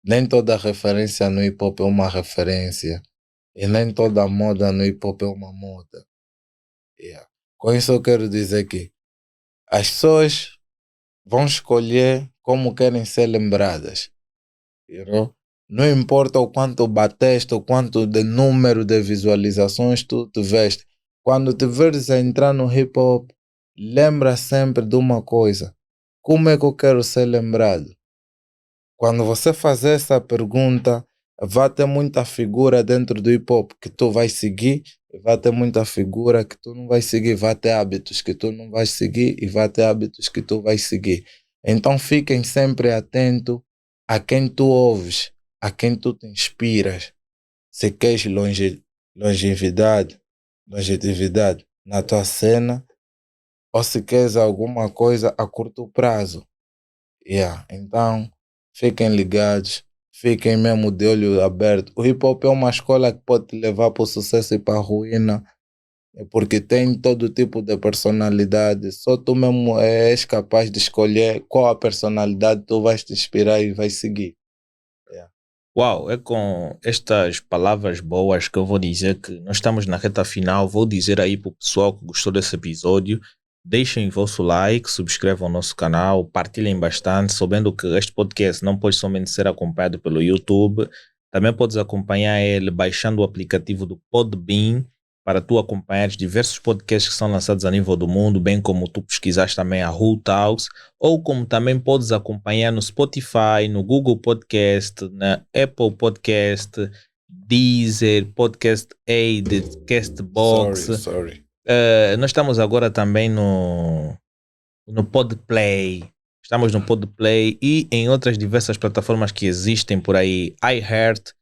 Nem toda referência no hip hop é uma referência. E nem toda moda no hip hop é uma moda. Yeah. Com isso eu quero dizer que as pessoas vão escolher como querem ser lembradas. You know? Não importa o quanto bateste, o quanto de número de visualizações tu tiveste. Quando te veres a entrar no hip hop, lembra sempre de uma coisa. Como é que eu quero ser lembrado? Quando você fazer essa pergunta, vai ter muita figura dentro do hip hop que tu vais seguir, e vai ter muita figura que tu não vais seguir, vai ter hábitos que tu não vais seguir e vai ter hábitos que tu vais seguir. Então fiquem sempre atentos a quem tu ouves, a quem tu te inspiras. Se queres longevidade na tua cena, ou se queres alguma coisa a curto prazo. Então, fiquem ligados, fiquem mesmo de olho aberto. O hip hop é uma escola que pode te levar para o sucesso e para a ruína, porque tem todo tipo de personalidade. Só tu mesmo és capaz de escolher qual a personalidade tu vais te inspirar e vais seguir. Uau, é com estas palavras boas que eu vou dizer que nós estamos na reta final. Vou dizer aí para o pessoal que gostou desse episódio, deixem o vosso like, subscrevam o nosso canal, partilhem bastante, sabendo que este podcast não pode somente ser acompanhado pelo YouTube, também podes acompanhar ele baixando o aplicativo do Podbean, para tu acompanhares diversos podcasts que são lançados a nível do mundo, bem como tu pesquisares também a Who Talks, ou como também podes acompanhar no Spotify, no Google Podcast, na Apple Podcast, Deezer, Podcast Aid, Castbox. Sorry. Nós estamos agora também no Podplay. Estamos no Podplay e em outras diversas plataformas que existem por aí. iHeart,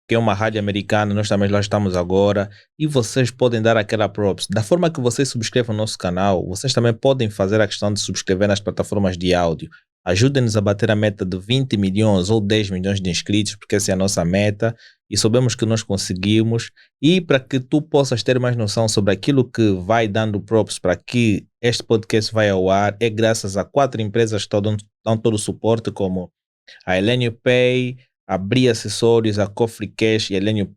que é uma rádio americana, nós também lá estamos agora, e vocês podem dar aquela props. Da forma que vocês subscrevam o nosso canal, vocês também podem fazer a questão de subscrever nas plataformas de áudio. Ajudem-nos a bater a meta de 20 milhões ou 10 milhões de inscritos, porque essa é a nossa meta, e sabemos que nós conseguimos. E para que tu possas ter mais noção sobre aquilo que vai dando props para que este podcast vai ao ar, é graças a 4 empresas que dão todo o suporte, como a Elenio Pay, a Bri Acessórios, a Cofre Cash e a Elenio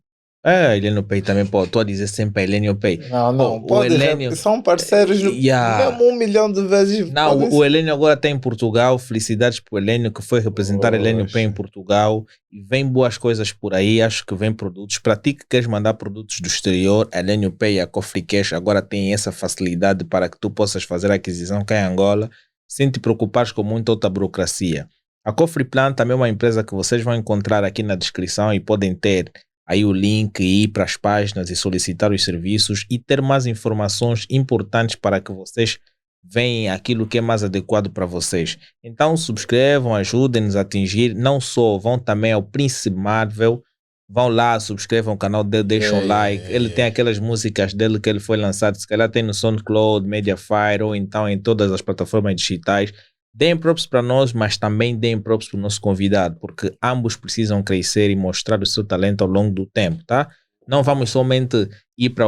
Pay também, pô, estou a dizer sempre a Elenio Pay. Não, pode, são parceiros mesmo 1 milhão de vezes. Não, o Elenio agora está em Portugal, felicidades para o Elenio que foi representar a Elenio Pay em Portugal, e vem boas coisas por aí, acho que vem produtos, para ti que queres mandar produtos do exterior, a Elenio Pay e a Cofre Cash agora tem essa facilidade para que tu possas fazer a aquisição cá em Angola, sem te preocupares com muita outra burocracia. A Cofre Plan também é uma empresa que vocês vão encontrar aqui na descrição e podem ter aí o link e ir para as páginas e solicitar os serviços e ter mais informações importantes para que vocês venham aquilo que é mais adequado para vocês. Então subscrevam, ajudem-nos a atingir, não só, vão também ao Príncipe Marvel, vão lá, subscrevam o canal dele, deixam like, ele tem aquelas músicas dele que ele foi lançado, se calhar tem no SoundCloud, Mediafire ou então em todas as plataformas digitais. Deem props para nós, mas também deem props para o nosso convidado, porque ambos precisam crescer e mostrar o seu talento ao longo do tempo, tá? Não vamos somente ir para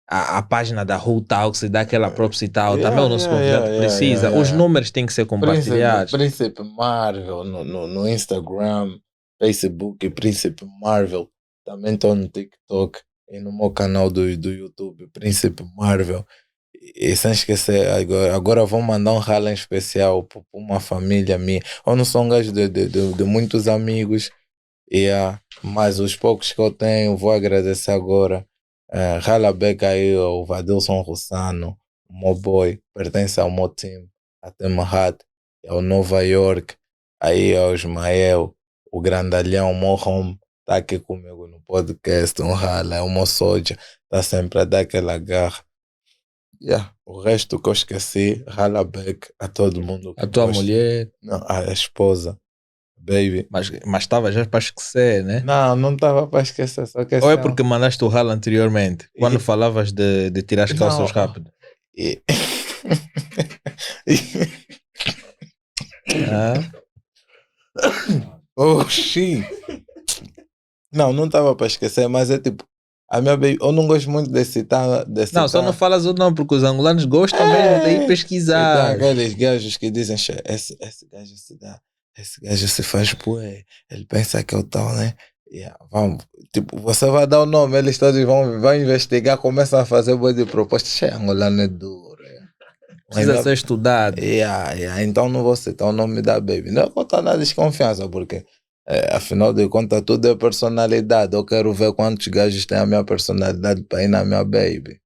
a página da Who Talks e dar aquela props e tal. Também o nosso convidado precisa. Os números têm que ser compartilhados. Príncipe Marvel no Instagram, Facebook, Príncipe Marvel. Também estou no TikTok e no meu canal do YouTube, Príncipe Marvel. E sem esquecer, agora vou mandar um rala em especial para uma família minha. Eu não sou um gajo de muitos amigos, mas os poucos que eu tenho, vou agradecer agora. Rala beca aí ao Vadilson Rossano, o meu boy, pertence ao meu time, a Temahat, ao Nova York, aí ao Ismael, o grandalhão, o meu home, está aqui comigo no podcast, um rala, é o meu soja, está sempre a dar aquela garra. O resto que eu esqueci, rala back a todo mundo. A tua mulher? Não, a esposa, baby. Mas estava já para esquecer, né? Não estava para esquecer, só que ou é porque mandaste o rala anteriormente, quando falavas de tirar as calças rápido? Sim. Não estava para esquecer, mas é tipo, a minha baby, eu não gosto muito de citar. Não, só não falas o nome, porque os angolanos gostam mesmo de ir pesquisar. Tem aqueles gajos que dizem, esse gajo se dá, esse gajo se faz bué, ele pensa que é o tal, né? Vamos, tipo, você vai dar o nome, eles todos vão investigar, começam a fazer boa de propostas. Angolano é duro. Precisa ser estudado. Então não vou citar o nome da baby. Não é contar na desconfiança, porque afinal de contas tudo é personalidade. Eu quero ver quantos gajos têm a minha personalidade para ir na minha baby.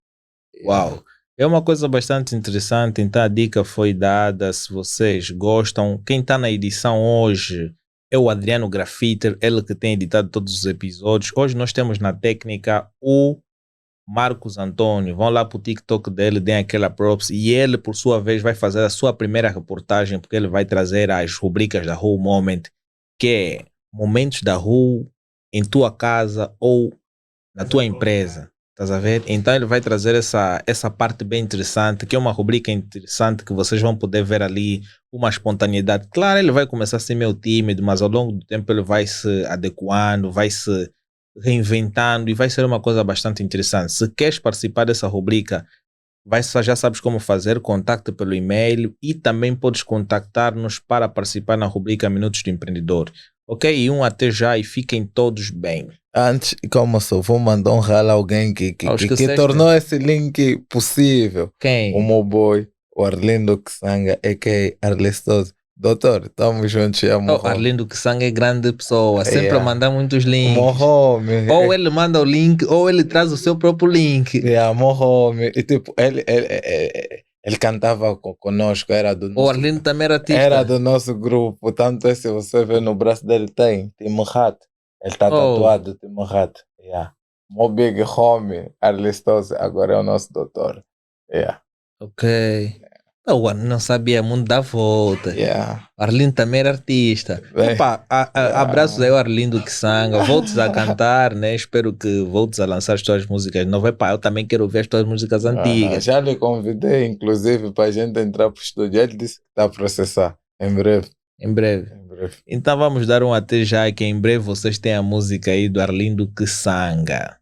Uau! É uma coisa bastante interessante, então a dica foi dada. Se vocês gostam, quem está na edição hoje é o Adriano Graffiter, ele que tem editado todos os episódios. Hoje nós temos na técnica o Marcos Antônio. Vão lá para o TikTok dele, deem aquela props, e ele por sua vez vai fazer a sua primeira reportagem, porque ele vai trazer as rubricas da Whole Moment, que é momentos da rua em tua casa ou na tua empresa. Estás a ver? Então ele vai trazer essa parte bem interessante, que é uma rubrica interessante que vocês vão poder ver ali, uma espontaneidade. Claro, ele vai começar a ser meio tímido, mas ao longo do tempo ele vai se adequando, vai se reinventando e vai ser uma coisa bastante interessante. Se queres participar dessa rubrica, já sabes como fazer, contacte pelo e-mail e também podes contactar-nos para participar na rubrica Minutos do Empreendedor. Ok? E até já e fiquem todos bem. Antes, como só vou mandar um ralo a alguém que tornou esse link possível. Quem? O meu boy, o Arlindo Kisanga, a.k.a. Arlistoso. Doutor, estamos juntos. Arlindo Kisanga é grande pessoa, sempre a mandar muitos links. Mohome. Ou ele manda o link, ou ele traz o seu próprio link. Mohome. E tipo, ele cantava conosco, era do nosso... O Arlindo também era artista. Era do nosso grupo, tanto se você vê no braço dele tem Timurrat. Ele está tatuado, Timurrat. Mo big homie, Arlistoso, agora é o nosso doutor. Ok. Eu não sabia muito da volta. Arlindo também era artista. Epa, abraços aí ao Arlindo Kisanga. Voltes a cantar, né? Espero que voltes a lançar as tuas músicas novas. Epa, eu também quero ouvir as tuas músicas antigas. Já lhe convidei, inclusive, para a gente entrar para o estúdio. Ele disse que está a processar. Em breve. Em breve. Então vamos dar um até já, que em breve vocês têm a música aí do Arlindo Kisanga.